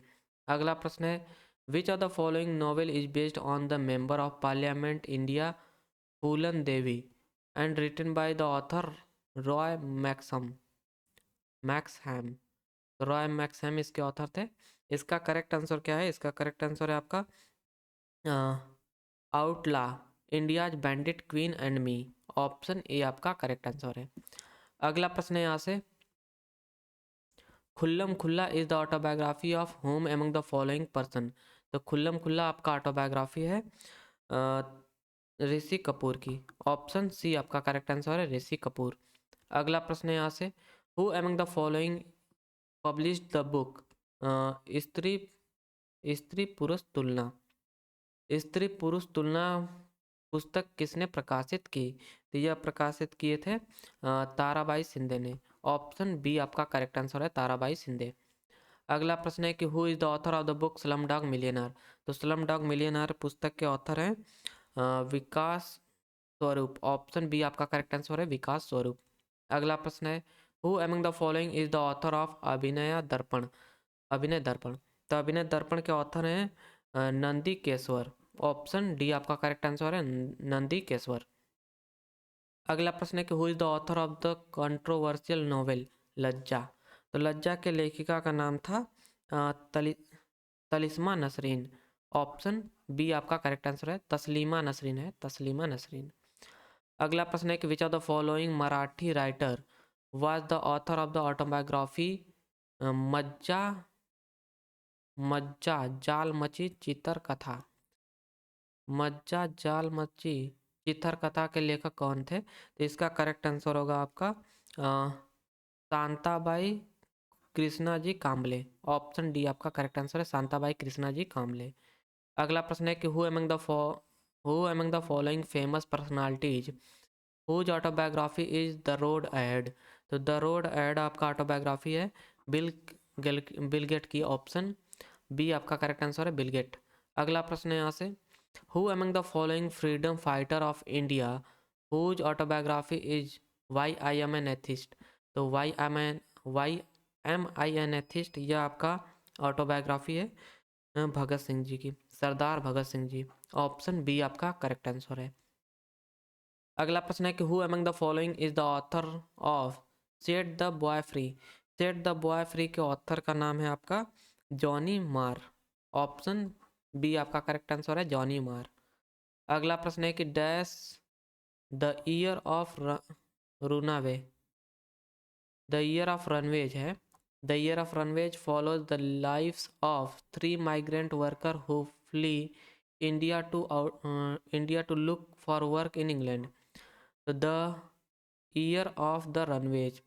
अगला प्रश्न है which of the following novel is based on the member of parliament India Phoolan Devi and written by the author Roy Moxham. Roy Moxham इसके ऑथर थे। इसका करेक्ट आंसर क्या है? इसका करेक्ट आंसर है आपका outlaw India's bandit queen and me. Option A आपका correct answer है। अगला प्रश्न है यहाँ से खुल्लम खुल्ला is the autobiography of home among the following person. तो खुल्लम खुल्ला आपका ऑटोबायोग्राफी है ऋषि कपूर की। ऑप्शन सी आपका करेक्ट आंसर है, ऋषि कपूर। अगला प्रश्न है यहाँ से who among the following published the book स्त्री स्त्री पुरुष तुलना। स्त्री पुरुष तुलना पुस्तक किसने प्रकाशित की? तो यह प्रकाशित किए थे ताराबाई शिंदे ने। ऑप्शन बी आपका करेक्ट आंसर है, ताराबाई शिंदे। अगला प्रश्न है कि who is the author of the book slum dog millionaire. तो स्लम डॉग मिलियनर पुस्तक के ऑथर हैं विकास स्वरूप। ऑप्शन बी आपका करेक्ट आंसर है, विकास स्वरूप। अगला प्रश्न है who among the following is the author of अभिनय दर्पण। अभिनय दर्पण, तो अभिनय दर्पण के ऑथर हैं नंदी केशवर। ऑप्शन डी आपका करेक्ट आंसर है, नंदी केशवर। अगला प्रश्न है कि who is the author of the controversial novel लज्जा। तो लज्जा के लेखिका का नाम था तलिस्मा नसरीन। ऑप्शन बी आपका करेक्ट आंसर है, तस्लीमा नसरीन है, तस्लीमा नसरीन। अगला प्रश्न है कि which of the following Marathi writer was the author of the autobiography मज्जा मज्जा जाल मची चितर कथा। मज्जा जाल मची चितर कथा के लेखक कौन थे? तो इसका करेक्ट आंसर होगा आपका शांताबाई कृष्णा जी कांबले। ऑप्शन डी आपका करेक्ट आंसर है, शांताबाई कृष्णा जी कांबले। अगला प्रश्न है कि who among the following famous personalities whose autobiography is the road ahead. तो द रोड अहेड आपका ऑटोबायोग्राफी है बिल गेट की। ऑप्शन बी आपका करेक्ट आंसर है, बिल गेट। अगला प्रश्न है यहाँ से who among the following freedom fighter of India whose autobiography is why I M an atheist. तो why am I an atheist यह आपका ऑटोबायोग्राफी है भगत सिंह जी की, सरदार भगत सिंह जी। ऑप्शन बी आपका करेक्ट आंसर है। अगला प्रश्न है कि who among the following is the author of set the boy free. Set the boy free के ऑथर का नाम है आपका जॉनी मार। ऑप्शन बी आपका करेक्ट आंसर है, जॉनी मार। अगला प्रश्न है कि dash the year of runaway. The year of runaways है। The year of runaways follows the lives of 3 migrant worker who flee India to look for work in England. The year of the runaways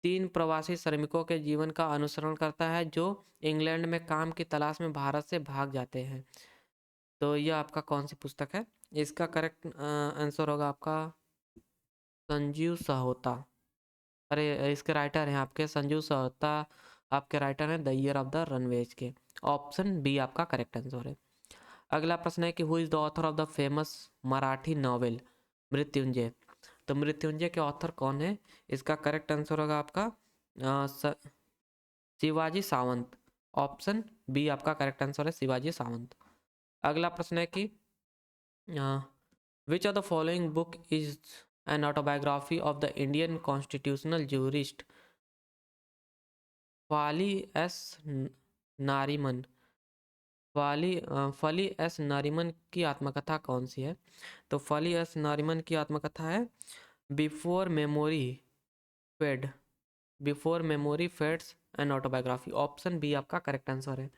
3 प्रवासी श्रमिकों के जीवन का अनुसरण करता है जो इंग्लैंड में काम की तलाश में भारत से भाग जाते हैं। तो यह आपका कौन सी पुस्तक है? इसका करेक्ट आंसर होगा आपका संजीव सहोता। अरे इसके राइटर हैं आपके संजीव सहोता, आपके राइटर हैं the year of the runways के। ऑप्शन बी आपका करेक्ट आंसर है। अगला प्रश्न है कि who is the author of the famous Marathi novel Mrityunjay. तो मृत्युंजय के ऑथर कौन है? इसका करेक्ट आंसर होगा आपका शिवाजी सावंत। ऑप्शन बी आपका करेक्ट आंसर है, शिवाजी सावंत। अगला प्रश्न है कि which of the following book is an autobiography of the Indian constitutional jurist Fali S Nariman. फली एस नारीमन की आत्मकथा कौन सी है? तो फली एस नारीमन की आत्मकथा है before memory fade. Before memory fades an autobiography. Option B आपका करेक्ट आंसर है।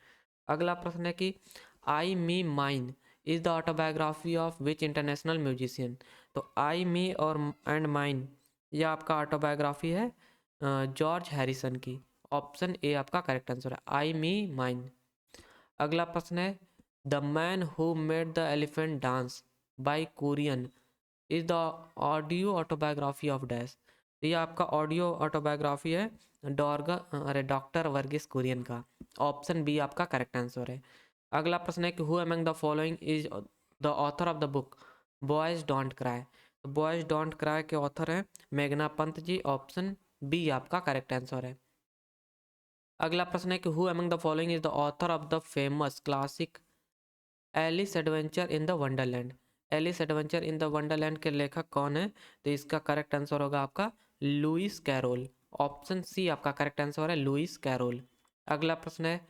अगला प्रश्न है कि I me mine is the autobiography of which international musician. तो आई मी और एंड माइन यह आपका ऑटोबायोग्राफी है जॉर्ज हैरिसन की। ऑप्शन ए आपका करेक्ट आंसर है, आई मी माइन। अगला प्रश्न है the man who made the elephant dance by Kurien is the audio autobiography of dash. ये आपका ऑडियो ऑटोबायोग्राफी है डॉक्टर वर्गीस कुरियन का। ऑप्शन बी आपका करेक्ट आंसर है। अगला प्रश्न है कि who among the following is the author of the book boys don't cry. तो बॉयज डोंट क्राई के ऑथर हैं मेघना पंत जी। ऑप्शन बी आपका करेक्ट आंसर है। अगला प्रश्न है कि who among the following is the author of the famous classic Alice adventure in the Wonderland. Alice adventure in the Wonderland के लेखक कौन है? तो इसका करेक्ट आंसर होगा आपका लुइस कैरोल। ऑप्शन सी आपका करेक्ट आंसर है लुइस कैरोल। अगला प्रश्न है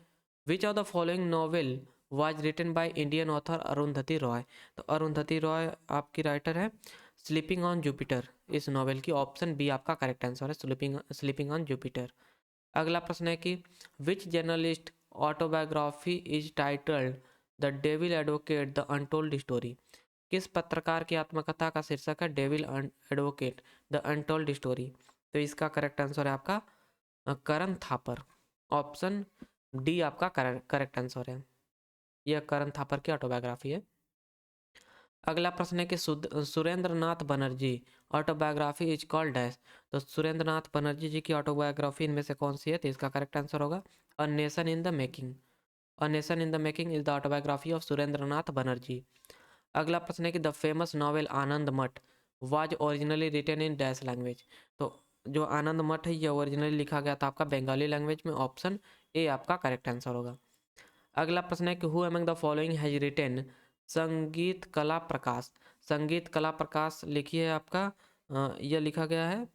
which of the following novel was written by Indian author Arundhati Roy. तो अरुंधति रॉय आपकी राइटर है स्लीपिंग ऑन जुपिटर इस नॉवेल की। ऑप्शन बी आपका करेक्ट आंसर है स्लीपिंग ऑन जुपिटर। अगला प्रश्न है कि which journalist autobiography is titled the devil advocate the untold story. किस पत्रकार की आत्मकथा का शीर्षक है devil advocate the untold story. तो इसका करेक्ट आंसर है आपका करण थापर। ऑप्शन डी आपका करेक्ट आंसर है। यह करण थापर की ऑटोबायोग्राफी है। अगला प्रश्न है कि Surendra Nath Banerjee autobiography is called dash. तो सुरेंद्र नाथ बनर्जी जी की ऑटोबायोग्राफी इनमें से कौन सी है? तो इसका करेक्ट आंसर होगा a nation in the making. A nation in the making is the autobiography of Surendra Nath Banerjee. अगला प्रश्न है कि the famous novel Anand Math was originally written in dash language. तो जो आनंद मठ है यह ओरिजिनली लिखा गया था आपका बंगाली लैंग्वेज में। ऑप्शन ए आपका करेक्ट आंसर होगा। अगला प्रश्न है कि who among the following has retain संगीत कला प्रकाश। संगीत कला प्रकाश लिखी है आपका यह लिखा गया है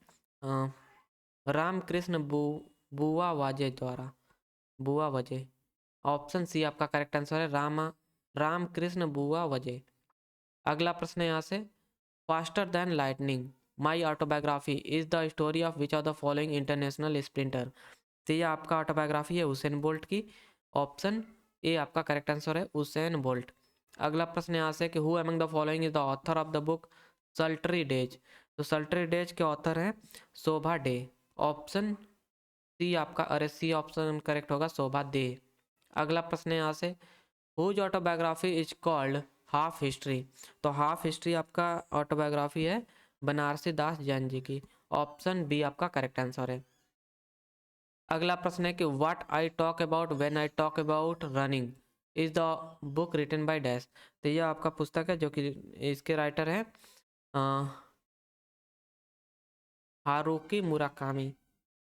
रामकृष्ण बुआ वाजे द्वारा। बुआ वजे। ऑप्शन सी आपका करेक्ट आंसर है रामकृष्ण बुआ वजे। अगला प्रश्न है यहाँ से faster than lightning my autobiography is the story of which of the following international sprinter. तो ये आपका ऑटोबायोग्राफी है उसेन बोल्ट की। ऑप्शन ए आपका करेक्ट आंसर है उसेन बोल्ट। अगला प्रश्न यहाँ से कि who among the following is the author of the book sultry days. तो सल्टरी डेज के ऑथर हैं शोभा डे। ऑप्शन सी आपका अरे सी ऑप्शन करेक्ट होगा शोभा दे। अगला प्रश्न है यहाँ से whose autobiography is called half history. तो हाफ हिस्ट्री आपका ऑटोबायोग्राफी है बनारसी दास जैन जी की। ऑप्शन बी आपका करेक्ट आंसर है। अगला प्रश्न है कि what I talk about when I talk about running is the book written by dash. तो यह आपका पुस्तक है जो कि इसके राइटर हैं हारुकी मुराकामी।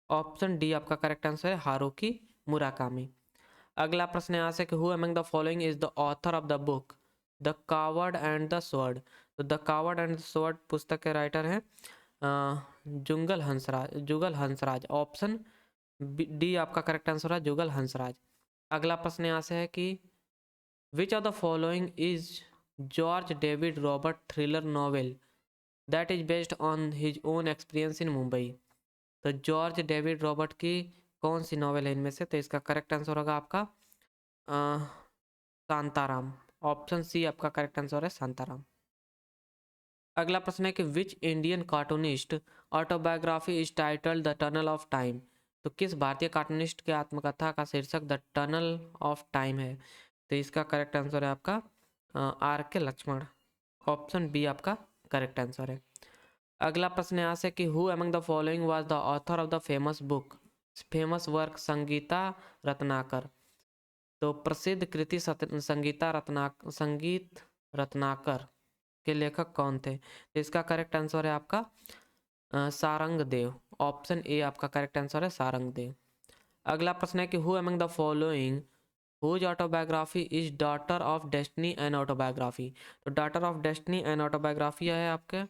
ऑप्शन डी आपका करेक्ट आंसर है हारुकी मुराकामी। अगला प्रश्न यहाँ से कि who among the following is the author of the book the coward and the sword. तो the coward and the sword पुस्तक के राइटर हैं जुगल हंसराज। ऑप्शन डी आपका करेक्ट आंसर है जुगल हंसराज। अगला प्रश्न यहाँ से है कि which of the following is George David Robert thriller novel that is based on his own experience in Mumbai. तो जॉर्ज डेविड रॉबर्ट की कौन सी नॉवेल है इनमें से? तो इसका करेक्ट आंसर होगा आपका शांताराम। ऑप्शन सी आपका करेक्ट आंसर है शांताराम। अगला प्रश्न है कि which Indian cartoonist autobiography is titled the tunnel of time. तो किस भारतीय कार्टूनिस्ट की आत्मकथा का शीर्षक द टनल ऑफ टाइम है? तो इसका करेक्ट आंसर है आपका आर के लक्ष्मण। ऑप्शन बी आपका करेक्ट आंसर है। अगला प्रश्न यहाँ से कि who among the following was the author of the famous work Sangeeta Ratnakar. तो प्रसिद्ध कृति संगीत रत्नाकर के लेखक कौन थे? तो इसका करेक्ट आंसर है आपका सारंग देव। ऑप्शन ए आपका करेक्ट आंसर है सारंग देव। अगला प्रश्न है कि who among the following whose autobiography is daughter of destiny and autobiography. तो daughter of destiny and autobiography है आपके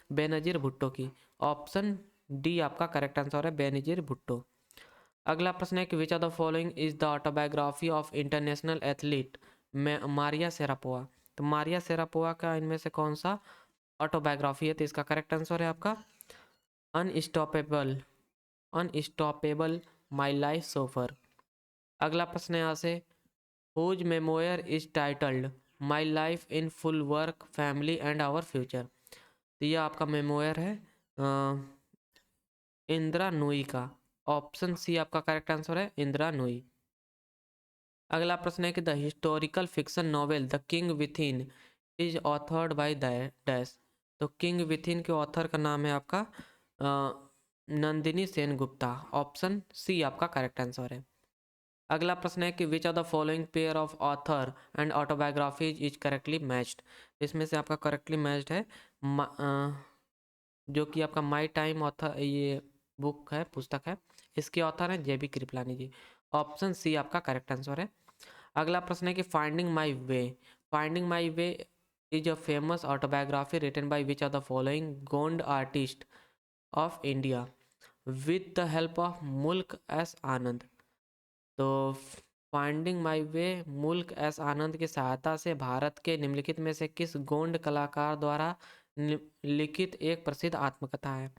बेनजीर भुट्टो की। ऑप्शन डी आपका करेक्ट आंसर है बेनजीर भुट्टो। अगला प्रश्न है कि which of the following is the autobiography of international athlete Maria Sharapova. तो मारिया शेरापोवा का इनमें से कौन सा ऑटोबायोग्राफी है? तो इसका करेक्ट आंसर है आपका unstoppable unstoppable my life so far. अगला प्रश्न है यहाँ से whose memoir is titled my life in full work family and our future. तो यह आपका मेमोयर है इंदिरा नूई का। ऑप्शन सी आपका करेक्ट आंसर है इंदिरा नूई। अगला प्रश्न है कि the historical fiction novel the king within is authored by dash. तो किंग विथिन के ऑथर का नाम है आपका नंदिनी सेन गुप्ता। ऑप्शन सी आपका करेक्ट आंसर है। अगला प्रश्न है कि which of the following pair of author and autobiographies is correctly matched. इसमें से आपका करेक्टली मैच्ड है जो कि आपका माई टाइम ऑथर, ये बुक है, पुस्तक है, इसके ऑथर हैं जेबी कृपलानी जी। ऑप्शन सी आपका करेक्ट आंसर है। अगला प्रश्न है कि finding my way is a famous autobiography written by which of the following Gond artist of India with the help of Mulk S Anand. तो फाइंडिंग माई वे मुल्क एस आनंद की सहायता से भारत के निम्नलिखित में से किस गोंड कलाकार द्वारा लिखित एक प्रसिद्ध आत्मकथा है।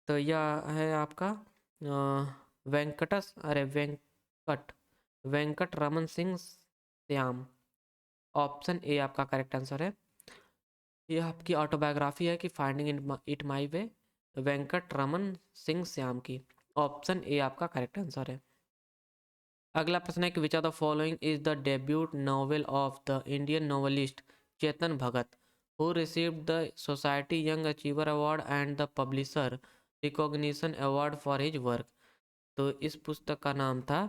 तो यह है आपका वेंकट रमन सिंह श्याम। ऑप्शन ए आपका करेक्ट आंसर है। यह आपकी ऑटोबायोग्राफी है कि फाइंडिंग इट माई वे, वेंकट रमन सिंह श्याम की। ऑप्शन ए आपका करेक्ट आंसर है। अगला प्रश्न है कि which of the following is the debut novel of the Indian novelist Chetan Bhagat who received the society young achiever award and the publisher recognition award for his work. तो इस पुस्तक का नाम था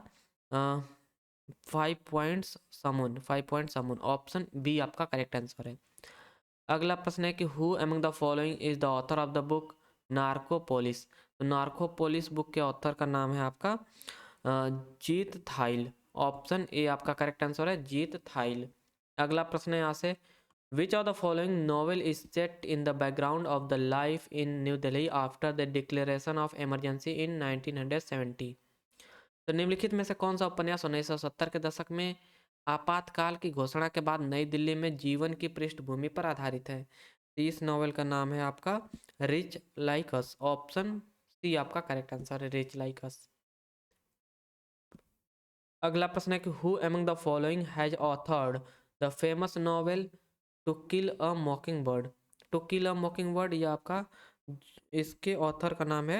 5 पॉइंट समून। ऑप्शन बी आपका correct answer है। अगला प्रश्न है कि who among the following is the author of the book Narcopolis. तो नार्कोपोलिस बुक के ऑथर का नाम है आपका जीत थाइल। ऑप्शन ए आपका करेक्ट आंसर है, जीत थाइल। अगला प्रश्न है यहाँ से, which of the following novel is set in the background of the life in new Delhi after the declaration of emergency in 1970। तो निम्नलिखित में से कौन सा उपन्यास 1970 के दशक में आपातकाल की घोषणा के बाद नई दिल्ली में जीवन की पृष्ठभूमि पर आधारित है। इस नॉवेल का नाम है आपका rich like us. Option C आपका करेक्ट आंसर है, रिच लाइक अस। अगला प्रश्न है कि who among the following has authored the famous novel to kill a mockingbird. To kill a mockingbird, ये आपका इसके ऑथर का नाम है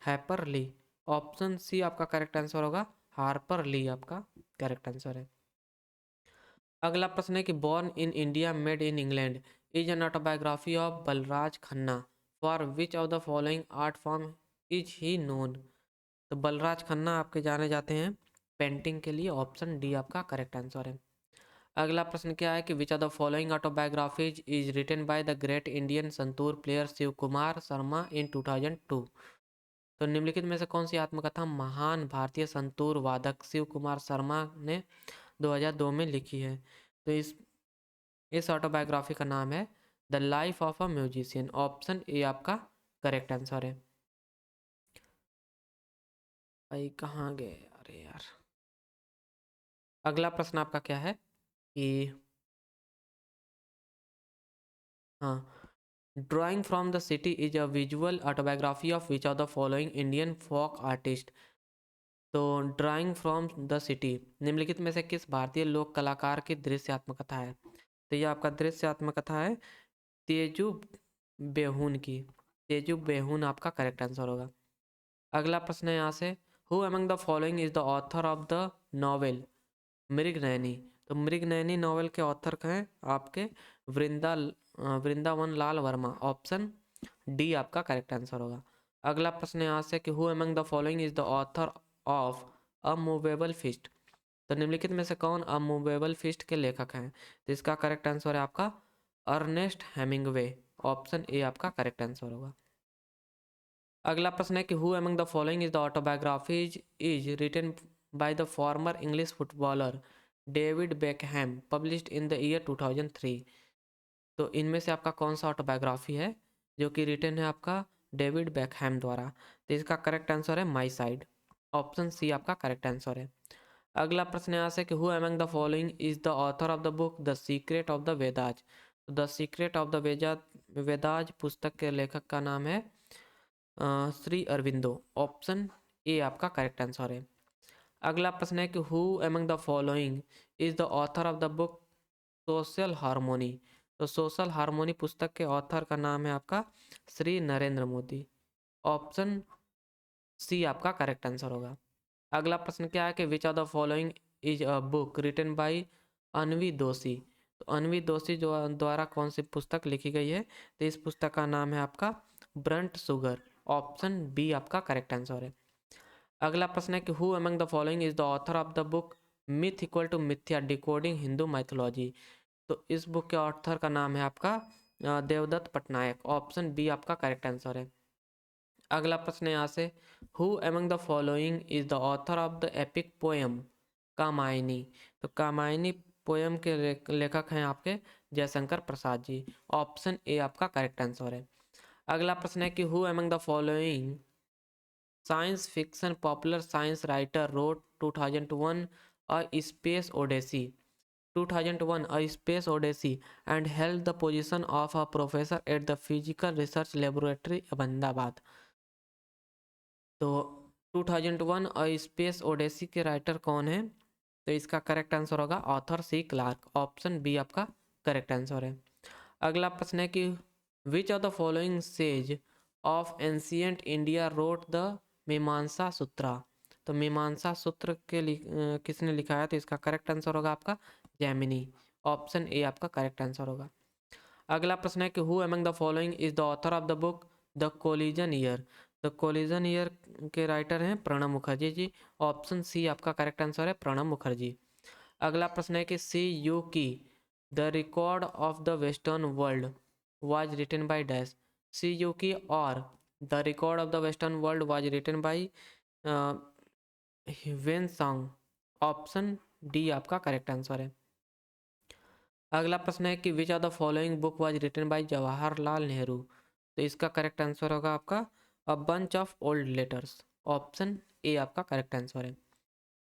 हैपर ली। ऑप्शन सी आपका करेक्ट आंसर होगा, हार्पर ली आपका करेक्ट आंसर है। अगला प्रश्न है कि born in India made in England is an autobiography of Balraj Khanna for which of the following art form is he known. तो बलराज खन्ना आपके जाने जाते हैं पेंटिंग के लिए। ऑप्शन डी आपका करेक्ट आंसर है। अगला प्रश्न क्या है कि which of the following autobiographies is written by the great Indian santoor player Shiv Kumar Sharma in 2002। तो निम्नलिखित में से कौन सी आत्मकथा महान भारतीय संतूर वादक शिव कुमार शर्मा ने 2002 में लिखी है। तो इस ऑटोबायोग्राफी का नाम है the life of a musician. Option A आपका करेक्ट आंसर है। भाई कहाँ गए, अरे यार। अगला प्रश्न आपका क्या है कि हाँ, drawing from the city is a visual autobiography of which of the following Indian folk artist. तो ड्राइंग फ्रॉम द सिटी निम्नलिखित में से किस भारतीय लोक कलाकार की दृश्यात्मकथा है। तो यह आपका दृश्यात्मकथा है तेजू बेहून की। तेजू बेहून आपका करेक्ट आंसर होगा। अगला प्रश्न है यहाँ से, who among the following is the author of the novel Mrignayani. तो मृगनयनी नॉवेल के ऑथर हैं आपके वृंदावन लाल वर्मा। ऑप्शन डी आपका करेक्ट आंसर होगा। अगला प्रश्न यहाँ से कि who among the following is the author of a movable feast. तो निम्नलिखित में से कौन अ मूवेबल फिस्ट के लेखक हैं। तो इसका करेक्ट आंसर है आपका अर्नेस्ट हेमिंगवे। ऑप्शन ए आपका करेक्ट आंसर होगा। अगला प्रश्न है कि who among the following is the autobiographies is written by the former English footballer David Beckham published in the year 2003। तो इनमें से आपका कौन सा ऑटोबायोग्राफी है जो कि रिटन है आपका डेविड बेकहैम द्वारा। तो इसका करेक्ट आंसर है माई साइड। ऑप्शन सी आपका करेक्ट आंसर है। अगला प्रश्न यहाँ से कि who among the following is the author of the book the secret of the Vedas. The secret of the Vedas पुस्तक के लेखक का नाम है श्री अरविंदो। ऑप्शन ए आपका करेक्ट आंसर है। अगला प्रश्न है कि who among the following is the author of the book social harmony. तो सोशल हार्मोनी पुस्तक के ऑथर का नाम है आपका श्री नरेंद्र मोदी। ऑप्शन सी आपका करेक्ट आंसर होगा। अगला प्रश्न क्या है कि which of the following is a book written by Anvi Doshi. तो अनवी दोषी जो द्वारा कौन सी पुस्तक लिखी गई है। तो इस पुस्तक का नाम है आपका ब्रंट शुगर। ऑप्शन बी आपका करेक्ट आंसर है। अगला प्रश्न है कि who among the following is the author of the book myth equal to Mithya decoding Hindu mythology. तो इस बुक के ऑथर का नाम है आपका देवदत्त पटनायक। ऑप्शन बी आपका करेक्ट आंसर है। अगला प्रश्न है यहाँ से, who among the following is the author of the epic poem Kamayani. तो कामायनी पोएम के लेखक हैं आपके जयशंकर प्रसाद जी। ऑप्शन ए आपका करेक्ट आंसर है। अगला प्रश्न है कि who among the following science fiction popular science writer wrote 2001 a space odyssey 2001 A Space Odyssey and held the position of a professor at the Physical Research Laboratory Ahmedabad. तो 2001 A Space Odyssey के writer कौन है? तो इसका correct answer होगा Arthur C Clarke. Option B आपका correct answer है। अगला प्रश्न है कि which of the following sages of ancient India wrote the Mimamsa Sutra. तो मीमांसा सूत्र के किसने लिखा है? तो इसका करेक्ट आंसर होगा आपका जैमिनी। ऑप्शन ए आपका करेक्ट आंसर होगा। अगला प्रश्न है कि who among the following is the author of the book the collision year. The collision year के राइटर हैं प्रणब मुखर्जी जी। ऑप्शन सी आपका करेक्ट आंसर है प्रणब मुखर्जी। अगला प्रश्न है कि Si Yu Ki the record of the western world was written by dash. Si Yu Ki और the record of the western world was written by Wen Song. Option D आपका correct answer है। अगला प्रश्न है कि which of the following book was written by Jawaharlal Nehru. तो इसका correct answer होगा आपका a bunch of old letters. Option A आपका करेक्ट आंसर है।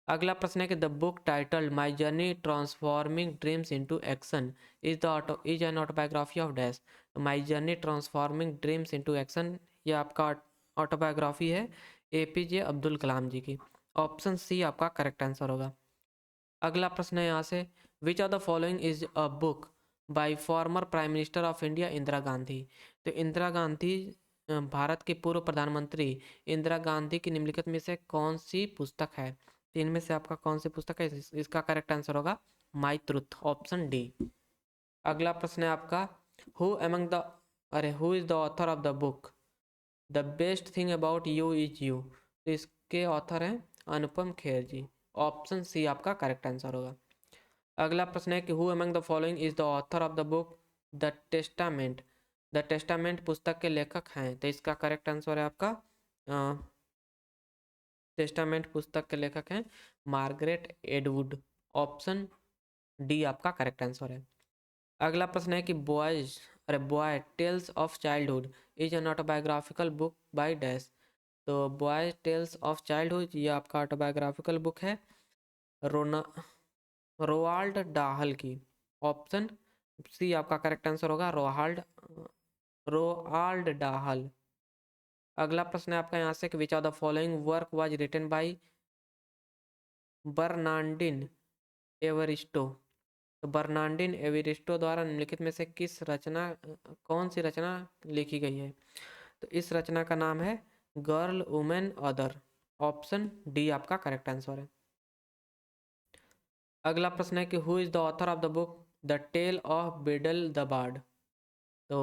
अगला प्रश्न है कि the book titled my journey transforming dreams into action is an autobiography of dash. My journey transforming dreams into action ये आपका ऑटोबायोग्राफी है एपीजे अब्दुल कलाम जी की। ऑप्शन सी आपका करेक्ट आंसर होगा। अगला प्रश्न है यहाँ से, which of the following is a book by former prime minister of India Indira Gandhi. तो इंदिरा गांधी भारत के पूर्व प्रधानमंत्री इंदिरा गांधी की निम्नलिखित में से कौन सी पुस्तक है? तो इनमें से आपका कौन सी पुस्तक है? इसका करेक्ट आंसर होगा माई ट्रुथ। Option D. अगला प्रश्न है आपका, who among the who is the author of the book the best thing about you is you. तो इसके ऑथर हैं अनुपम खेर जी। ऑप्शन सी आपका करेक्ट आंसर होगा। अगला प्रश्न है कि who among the following is the author of the book the testament. The testament पुस्तक के लेखक हैं। तो इसका करेक्ट आंसर है आपका टेस्टामेंट पुस्तक के लेखक हैं मार्गरेट एडवुड। ऑप्शन डी आपका करेक्ट आंसर है। अगला प्रश्न है कि boy tales of childhood is an autobiographical book by dash. तो बॉय टेल्स ऑफ चाइल्डहुड ये आपका ऑटोबायोग्राफिकल बुक है रोना रोआल्ड डाहल की। ऑप्शन सी आपका करेक्ट आंसर होगा रोआल्ड डाहल। अगला प्रश्न है आपका यहाँ से कि which of the following work was written by Bernardine Evaristo. तो बर्नार्डिन एवरिस्टो द्वारा निम्नलिखित में से कौन सी रचना लिखी गई है? तो इस रचना का नाम है girl women other. Option D आपका करेक्ट आंसर है। अगला प्रश्न है कि who is the author of the book the tale of Beedle the bard. तो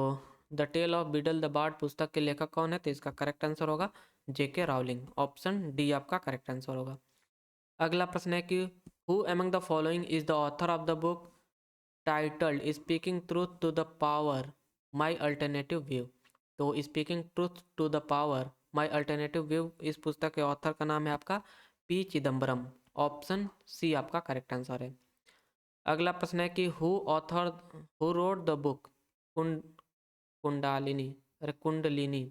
the tale of Beedle the bard पुस्तक के लेखक कौन है? तो इसका करेक्ट आंसर होगा जेके रावलिंग। ऑप्शन डी आपका करेक्ट आंसर होगा। अगला प्रश्न है कि who among the following is the author of the book titled speaking truth to the power my alternative view. तो speaking truth to the power my alternative view इस पुस्तक के ऑथर का नाम है आपका पी चिदम्बरम। ऑप्शन सी आपका correct answer है। अगला प्रश्न है कि who wrote the book kundalini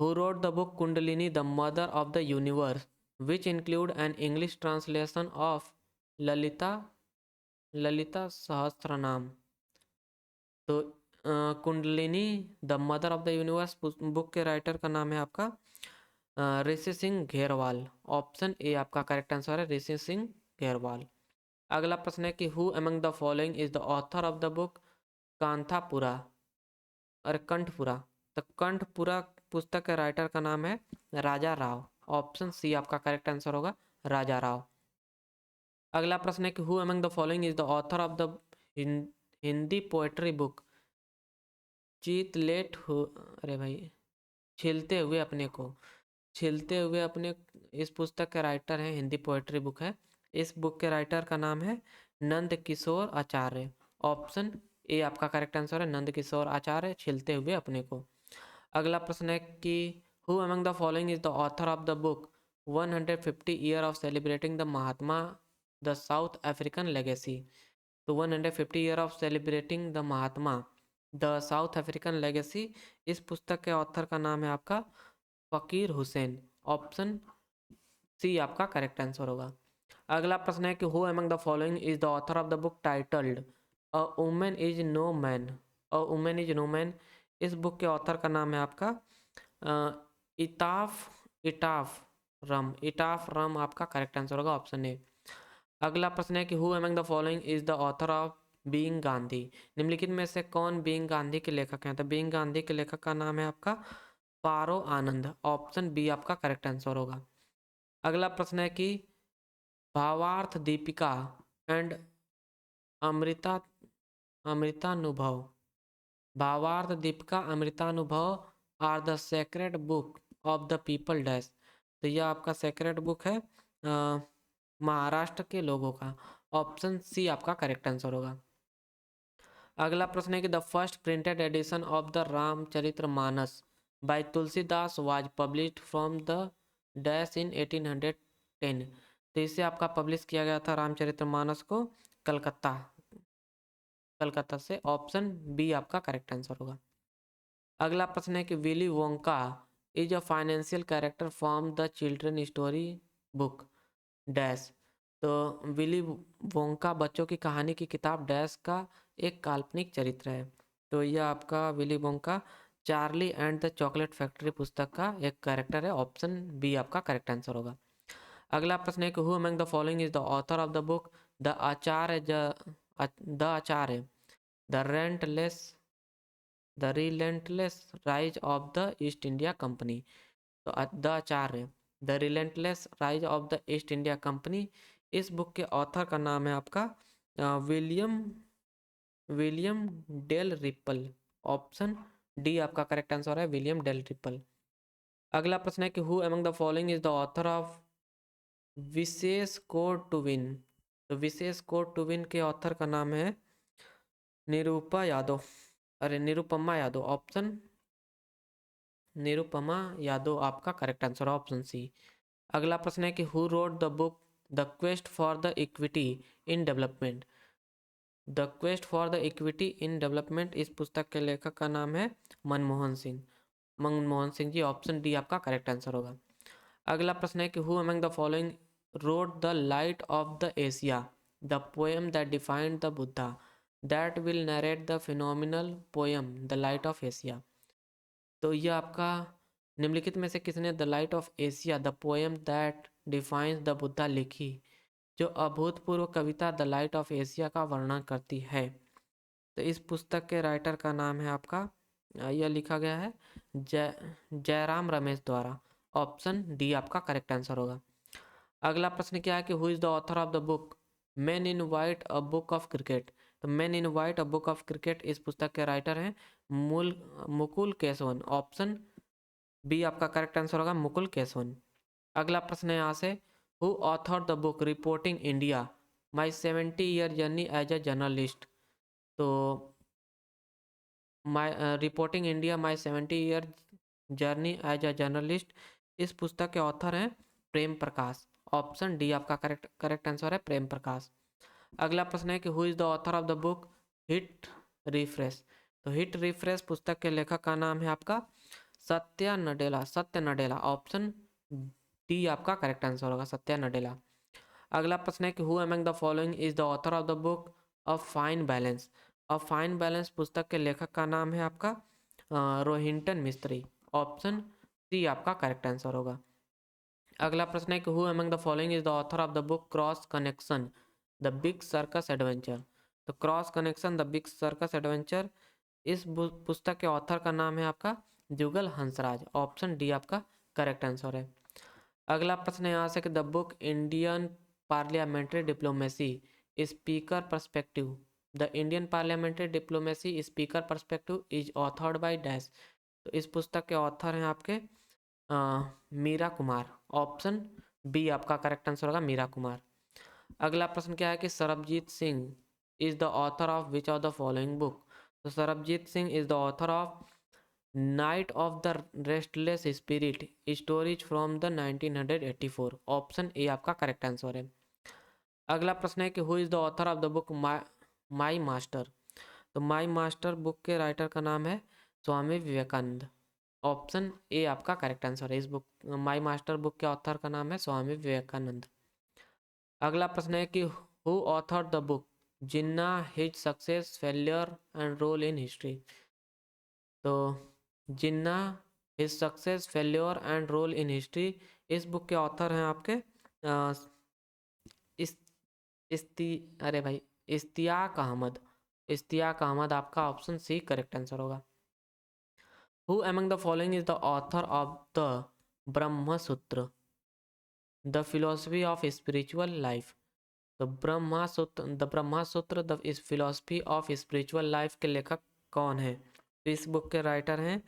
who wrote the book kundalini the mother of the universe which include an English translation of Lalita Lalita Sahasranama. तो kundalini the mother of the universe book के राइटर का नाम है आपका ऋषि सिंह घेरवाल। ऑप्शन ए आपका करेक्ट आंसर है ऋषि सिंह घेरवाल। अगला प्रश्न है कि who among the following is the author of the book Kanthapura Kanthapura. तो कंठपुरा पुस्तक के राइटर का नाम है राजा राव। ऑप्शन सी आपका करेक्ट आंसर होगा राजा राव। अगला प्रश्न है कि who among the following is the author of the Hindi poetry book चीत लेट हो अरे भाई छिलते हुए अपने को छिलते हुए अपने, इस पुस्तक के राइटर हैं, हिंदी पोएट्री बुक है। इस बुक के राइटर का नाम है नंद किशोर आचार्य। ऑप्शन ए आपका करेक्ट आंसर है, नंद किशोर आचार्य, छिलते हुए अपने को। अगला प्रश्न है कि who among the following is the author of the book 150 year of celebrating the Mahatma the south African legacy. तो 150 year of celebrating the Mahatma the south African legacy, इस पुस्तक के ऑथर का नाम है आपका फकीर हुसैन। ऑप्शन सी आपका करेक्ट आंसर होगा। अगला प्रश्न है कि who among the following is the author of the book titled a woman is no man. A woman is no man, इस बुक के ऑथर का नाम है आपका इताफ इटाफ रम आपका करेक्ट आंसर होगा, ऑप्शन ए। अगला प्रश्न है कि who among the following is the author of being Gandhi. निम्नलिखित में से कौन बीइंग गांधी के लेखक हैं? तो बीइंग गांधी के लेखक का नाम है आपका पारो आनंद। ऑप्शन बी आपका करेक्ट आंसर होगा। अगला प्रश्न है कि भावार्थ Deepika and Amrita Amritanubhav, Bhavartha Dipika Amritanubhav are the sacred book of the people dash. तो यह आपका सेक्रेड बुक है महाराष्ट्र के लोगों का। ऑप्शन सी आपका करेक्ट आंसर होगा। अगला प्रश्न है कि the first printed edition of the Ramcharitmanas by Tulsidas was published from the dash in 1810। तो इसे आपका पब्लिश किया गया था रामचरितमानस को कलकत्ता कलकत्ता से। ऑप्शन बी आपका करेक्ट आंसर होगा। अगला प्रश्न है कि Willy Wonka is a financial character from the children story book dash. तो विली वोंका बच्चों की कहानी की किताब डैश का एक काल्पनिक चरित्र है। तो यह आपका Willy Wonka Charlie and the chocolate factory पुस्तक का एक कैरेक्टर है। ऑप्शन बी आपका करेक्ट आंसर होगा। अगला प्रश्न है कि who among the following is the author of the book the आचार्य the relentless the relentless rise of the East India company. तो द आचार्य the relentless rise of the East India company, इस book के author का नाम है आपका William William del ripple. Option D आपका करेक्ट आंसर है, विलियम डेल रिपल। अगला प्रश्न है कि who among the following is the author of Vishesh code to win. तो विशेष कोड टू विन के ऑथर का नाम है निरुपमा यादव। ऑप्शन निरुपमा यादव आपका करेक्ट आंसर, ऑप्शन सी। अगला प्रश्न है कि who wrote the book the quest for the equity in development. The quest for the equity in development, इस पुस्तक के लेखक का नाम है मनमोहन सिंह। मनमोहन सिंह जी, ऑप्शन डी आपका करेक्ट आंसर होगा। अगला प्रश्न है कि who among the following road the light of the Asia the poem that defined the Buddha that will narrate the phenomenal poem the light of Asia. तो यह आपका निम्नलिखित में से किसने the light of Asia the poem that defines the Buddha लिखी, जो अभूतपूर्व कविता द लाइट ऑफ एशिया का वर्णन करती है। तो इस पुस्तक के राइटर का नाम है आपका यह लिखा गया है जयराम रमेश द्वारा। ऑप्शन डी आपका करेक्ट आंसर होगा। अगला प्रश्न क्या है कि who is the author of the book man in white a book of cricket. तो man in white a book of cricket, इस पुस्तक के राइटर हैं मुकुल केशवन। ऑप्शन बी आपका करेक्ट आंसर होगा, मुकुल केशवन। अगला प्रश्न है यहाँ से who author the book reporting India my 70 year journey as a journalist. तो my reporting India my 70 year journey as a journalist, इस पुस्तक के ऑथर हैं प्रेम प्रकाश। ऑप्शन डी आपका करेक्ट आंसर है, प्रेम प्रकाश। अगला प्रश्न है कि who is the author of the book hit refresh. तो हिट रिफ्रेश पुस्तक के लेखक का नाम है आपका सत्य नडेला। ऑप्शन डी आपका करेक्ट आंसर होगा, सत्या नडेला। अगला प्रश्न है कि who among the following is the author of the book a fine balance. A fine balance पुस्तक के लेखक का नाम है आपका रोहिंटन मिस्त्री। ऑप्शन सी आपका करेक्ट आंसर होगा। अगला प्रश्न है कि who among the following is the author of the book cross connection the big circus adventure. तो cross connection the big circus adventure, इस पुस्तक के ऑथर का नाम है आपका जुगल हंसराज। ऑप्शन डी आपका करेक्ट आंसर है। अगला प्रश्न है यहाँ से कि the book Indian parliamentary diplomacy speaker perspective the Indian parliamentary diplomacy speaker perspective is authored by dash. तो इस पुस्तक के ऑथर हैं आपके मीरा कुमार। ऑप्शन बी आपका करेक्ट आंसर होगा, मीरा कुमार। अगला प्रश्न क्या है कि Sarabjit Singh is the author of which of the following book. तो Sarabjit Singh is the author of night of the restless spirit stories from the 1984। Option A आपका करेक्ट आंसर है। अगला प्रश्न है कि who is the author of the book my master. तो my master book के writer का नाम है स्वामी विवेकानंद। ऑप्शन ए आपका करेक्ट आंसर है। इस बुक माई मास्टर बुक के ऑथर का नाम है स्वामी विवेकानंद। अगला प्रश्न है कि who author the book Jinnah his success failure and role in history. तो Jinnah his success failure and role in history, इस बुक के ऑथर हैं आपके इस इस्ती अरे भाई इश्तियाक अहमद। इश्तियाक अहमद आपका ऑप्शन सी करेक्ट आंसर होगा। Who among the following is the author of the ब्रह्म सूत्र the philosophy of spiritual life. तो ब्रह्मा सूत्र द इस फिलोसफी ऑफ स्पिरिचुअल लाइफ के लेखक कौन है। तो इस बुक के राइटर हैं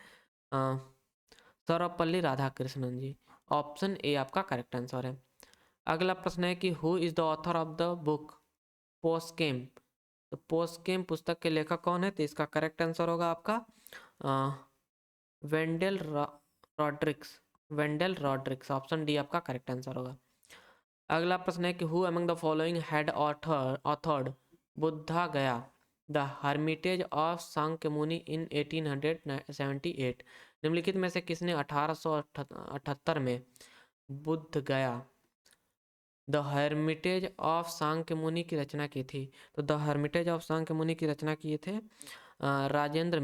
सर्वपल्ली राधाकृष्णन जी। ऑप्शन ए आपका करेक्ट आंसर है। अगला प्रश्न है कि who is the author of the book पोस्केम। तो पोस्केम पुस्तक के लेखक कौन है। तो इसका करेक्ट आंसर होगा आपका वेंडेल रॉड्रिक्स। वेंडेल रॉड्रिक्स, ऑप्शन डी आपका करेक्ट आंसर होगा। अगला प्रश्न है कि who among the following had authored Buddha Gaya the hermitage of Sakyamuni in 1878। निम्नलिखित में से किसने 1878 में बुद्ध गया द हर्मिटेज ऑफ सांक्यमुनि की रचना की थी। तो द हर्मिटेज ऑफ सांक्यमुनि की रचना किए थे राजेंद्र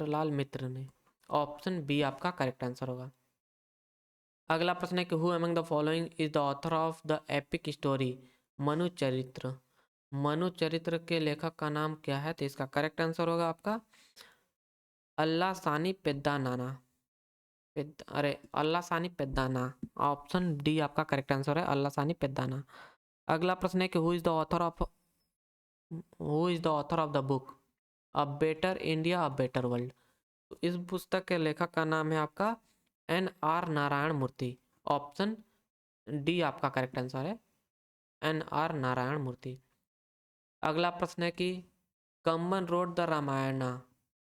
लाल मित्र ने। ऑप्शन बी आपका करेक्ट आंसर होगा। अगला प्रश्न है कि who among the following is the author of the epic story Manu चरित्र। मनु चरित्र के लेखक का नाम क्या है। तो इसका करेक्ट आंसर होगा आपका अल्लाह सानी पेद्दानाना। अल्लाह सानी पेद्दाना। ऑप्शन डी आपका करेक्ट आंसर है, अल्लाह सानी पेद्दाना। अगला प्रश्न है कि who is the author of the book a better India a better world. तो इस पुस्तक के लेखक का नाम है आपका NR Narayana Murthy. Option D आपका करेक्ट आंसर है, NR नारायण मूर्ति। अगला प्रश्न है कि Kamban wrote the Ramayan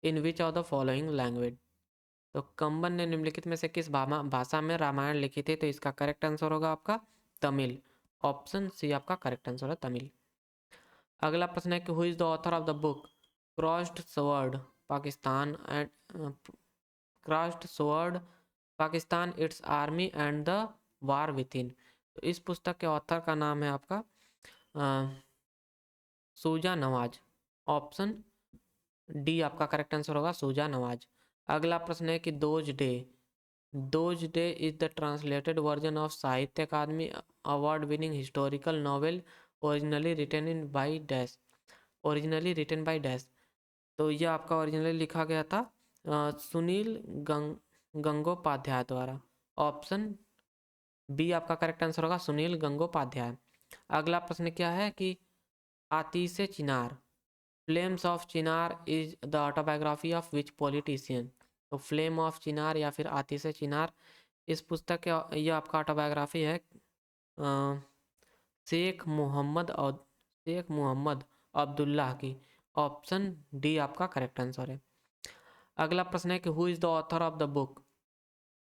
in which of the following language. तो कंबन ने निम्नलिखित में से किस भाषा में रामायण लिखी थी। तो इसका करेक्ट आंसर होगा आपका तमिल। ऑप्शन सी आपका करेक्ट आंसर है, तमिल। अगला प्रश्न है कि who is the author of the book crossed sword Pakistan and crossed sword Pakistan it's army and the war with in. तो इस पुस्तक के ऑथर का नाम है आपका सूजा नवाज। ऑप्शन डी आपका करेक्ट आंसर होगा, सूजा नवाज। अगला प्रश्न है कि those days is the translated version of Sahitya Akademi award winning historical novel originally written by dash. तो यह आपका ओरिजिनली लिखा गया था सुनील गंगोपाध्याय द्वारा। ऑप्शन बी आपका करेक्ट आंसर होगा, सुनील गंगोपाध्याय। अगला प्रश्न क्या है कि Aatish e Chinar flames of Chinar is the autobiography of which politician. तो फ्लेम ऑफ चिनार या फिर आतिशे चिनार, इस पुस्तक के यह आपका ऑटोबायोग्राफी है शेख मोहम्मद अब्दुल्लाह की। ऑप्शन डी आपका करेक्ट आंसर है। अगला प्रश्न है कि who is the author of the book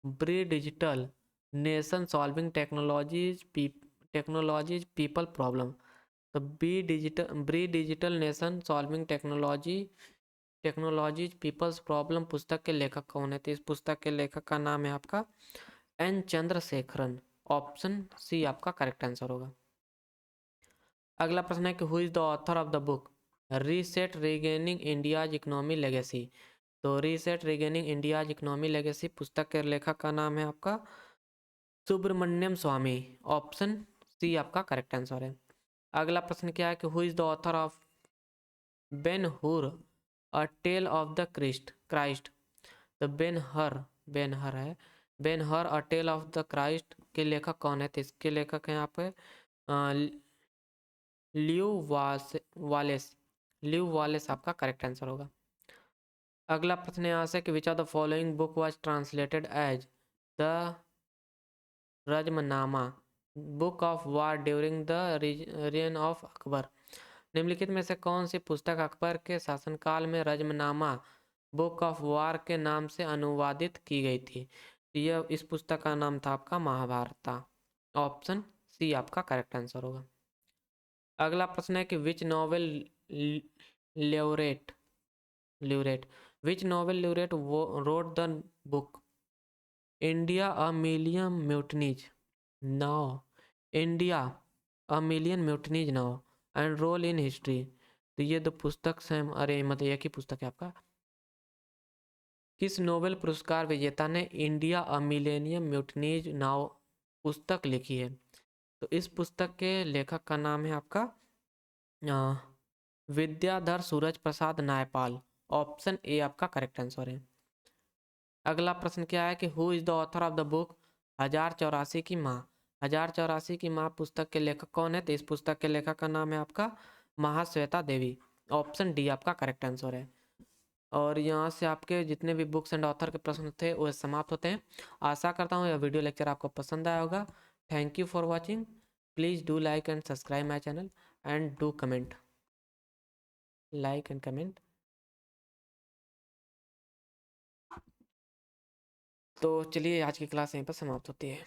bree digital nation solving technologies people problem. तो bree digital nation solving technologies peoples problem पुस्तक के लेखक कौन है। तो इस पुस्तक के लेखक का नाम है आपका N चंद्रशेखरन। ऑप्शन सी आपका करेक्ट आंसर होगा। अगला प्रश्न है कि who is the author of the book reset regaining India's economy legacy. तो reset regaining India's economy legacy पुस्तक के लेखक का नाम है आपका सुब्रमण्यम स्वामी। ऑप्शन सी आपका करेक्ट आंसर है। अगला प्रश्न क्या है कि who is the author of Ben Hur a tale of the Christ. तो Ben Hur a tale of the Christ के लेखक कौन है। तो इसके लेखक हैं आप ल्यू वालेस आपका करेक्ट आंसर होगा। अगला प्रश्न यहाँ से कि which of the following book was translated as the Razmnama, book of war during the reign of Akbar. निम्नलिखित में से कौन सी पुस्तक अकबर के शासनकाल में रजमनामा बुक ऑफ वार के नाम से अनुवादित की गई थी? यह इस पुस्तक का नाम था आपका महाभारत। ऑप्शन सी आपका करेक्ट आंसर होगा। अगला प्रश्न है कि which Nobel laureate laureate which Nobel laureate wrote the book India a million mutinies now, India a million mutinies now and role in history. तो ये दो पुस्तक से, अरे मतलब एक ही पुस्तक है आपका। किस नोबेल पुरस्कार विजेता ने इंडिया अ मिलेनियम म्यूटनीज नाउ पुस्तक लिखी है? तो इस पुस्तक के लेखक का नाम है आपका विद्याधर सूरज प्रसाद नायपाल। ऑप्शन ए आपका करेक्ट आंसर है। अगला प्रश्न क्या है कि who is the author of the book 1084 की माँ? 1084 की माँ पुस्तक के लेखक कौन है? तो इस पुस्तक के लेखक का नाम है आपका महाश्वेता देवी। ऑप्शन डी आपका करेक्ट आंसर है। और यहाँ से आपके जितने भी बुक्स एंड ऑथर के प्रश्न थे वो समाप्त होते हैं। आशा करता हूँ यह वीडियो लेक्चर आपको पसंद आया होगा। Thank you for watching. Please do like and subscribe my channel and do comment, like and comment. तो चलिए आज की क्लास यहीं पर समाप्त होती है।